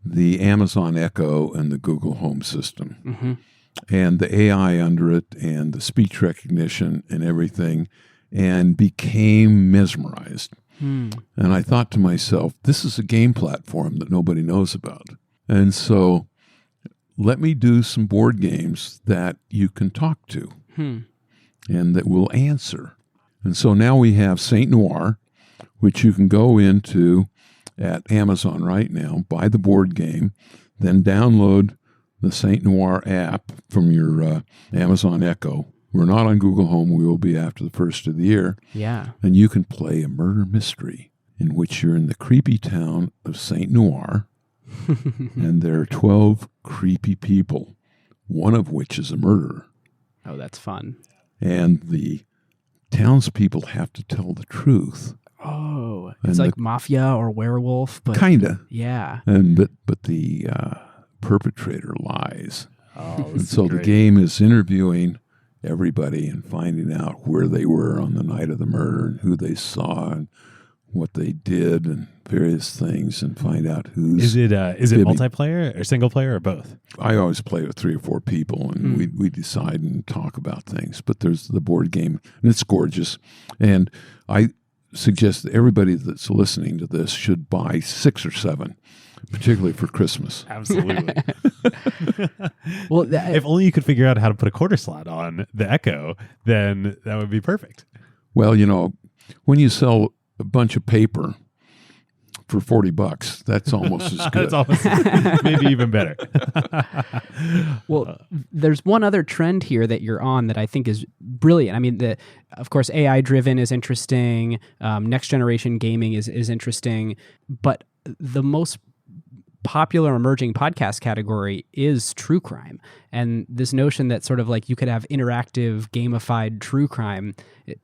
the Amazon Echo and the Google Home system. Mm-hmm. And the AI under it and the speech recognition and everything, and became mesmerized. And I thought to myself, this is a game platform that nobody knows about. And so let me do some board games that you can talk to and that will answer. And so now we have Saint Noir, which you can go into at Amazon right now, buy the board game, then download the Saint Noir app from your Amazon Echo. We're not on Google Home. We will be after the first of the year. Yeah. And you can play a murder mystery in which you're in the creepy town of Saint Noir, and there are 12 creepy people, one of which is a murderer. Oh, that's fun. And the townspeople have to tell the truth. Oh, it's like Mafia or Werewolf, but kinda. Yeah. And but the perpetrator lies. Oh, and so the game is interviewing everybody and finding out where they were on the night of the murder and who they saw and what they did and various things, and find out who's. Is it multiplayer or single player or both? I always play with 3 or 4 people, and we decide and talk about things. But there's the board game, and it's gorgeous. And I suggest that everybody that's listening to this should buy 6 or 7, particularly for Christmas. Absolutely. Well, if only you could figure out how to put a quarter slot on the Echo, then that would be perfect. Well, when you sell a bunch of paper for $40, that's almost as good. That's almost maybe even better. Well, there's one other trend here that you're on that I think is brilliant. I mean, of course, AI driven is interesting. Next generation gaming is interesting, but the most popular emerging podcast category is true crime. And this notion that sort of like you could have interactive, gamified true crime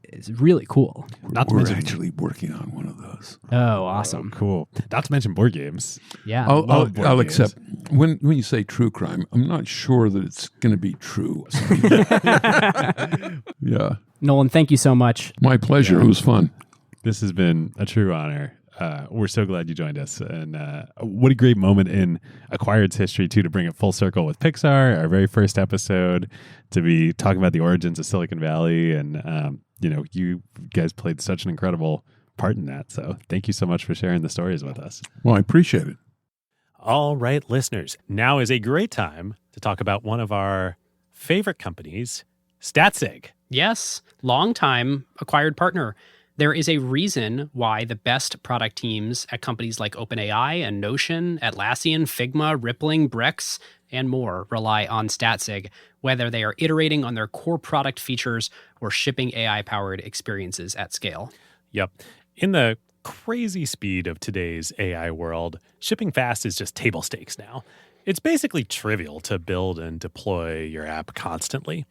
is really cool. We're actually working on one of those. Oh, awesome. Oh, cool. Not to mention board games. Yeah. I'll accept. When you say true crime, I'm not sure that it's going to be true. Yeah. Nolan, thank you so much. My pleasure. It was fun. This has been a true honor. we're so glad you joined us. And what a great moment in Acquired's history, too, to bring it full circle with Pixar, our very first episode, to be talking about the origins of Silicon Valley. And, you guys played such an incredible part in that. So thank you so much for sharing the stories with us. Well, I appreciate it. All right, listeners, now is a great time to talk about one of our favorite companies, Statsig. Yes, long-time acquired partner. There is a reason why the best product teams at companies like OpenAI and Notion, Atlassian, Figma, Rippling, Brex, and more rely on Statsig, whether they are iterating on their core product features or shipping AI-powered experiences at scale. Yep. In the crazy speed of today's AI world, shipping fast is just table stakes now. It's basically trivial to build and deploy your app constantly.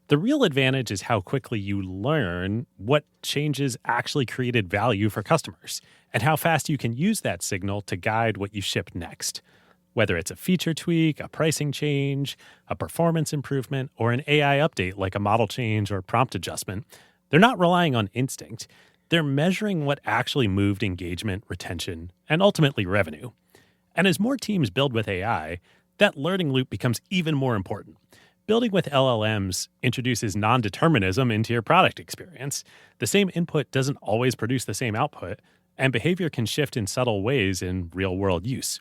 The real advantage is how quickly you learn what changes actually created value for customers and how fast you can use that signal to guide what you ship next. Whether it's a feature tweak, a pricing change, a performance improvement, or an AI update like a model change or prompt adjustment, they're not relying on instinct. They're measuring what actually moved engagement, retention, and ultimately revenue. And as more teams build with AI, that learning loop becomes even more important. Building with LLMs introduces non-determinism into your product experience. The same input doesn't always produce the same output, and behavior can shift in subtle ways in real-world use.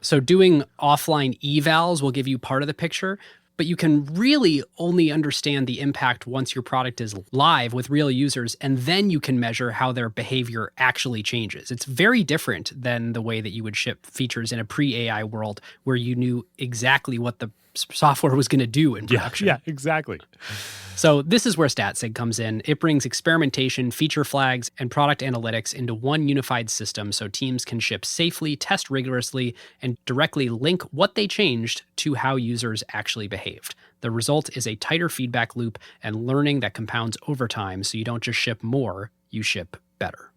So doing offline evals will give you part of the picture, but you can really only understand the impact once your product is live with real users, and then you can measure how their behavior actually changes. It's very different than the way that you would ship features in a pre-AI world where you knew exactly what the software was going to do in production. Yeah, exactly. So this is where Statsig comes in. It brings experimentation, feature flags, and product analytics into one unified system so teams can ship safely, test rigorously, and directly link what they changed to how users actually behaved. The result is a tighter feedback loop and learning that compounds over time, so you don't just ship more, you ship better.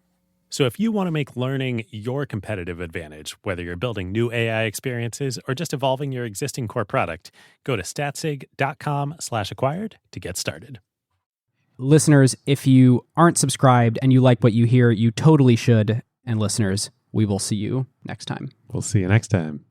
So if you want to make learning your competitive advantage, whether you're building new AI experiences or just evolving your existing core product, go to statsig.com/acquired to get started. Listeners, if you aren't subscribed and you like what you hear, you totally should. And listeners, we will see you next time. We'll see you next time.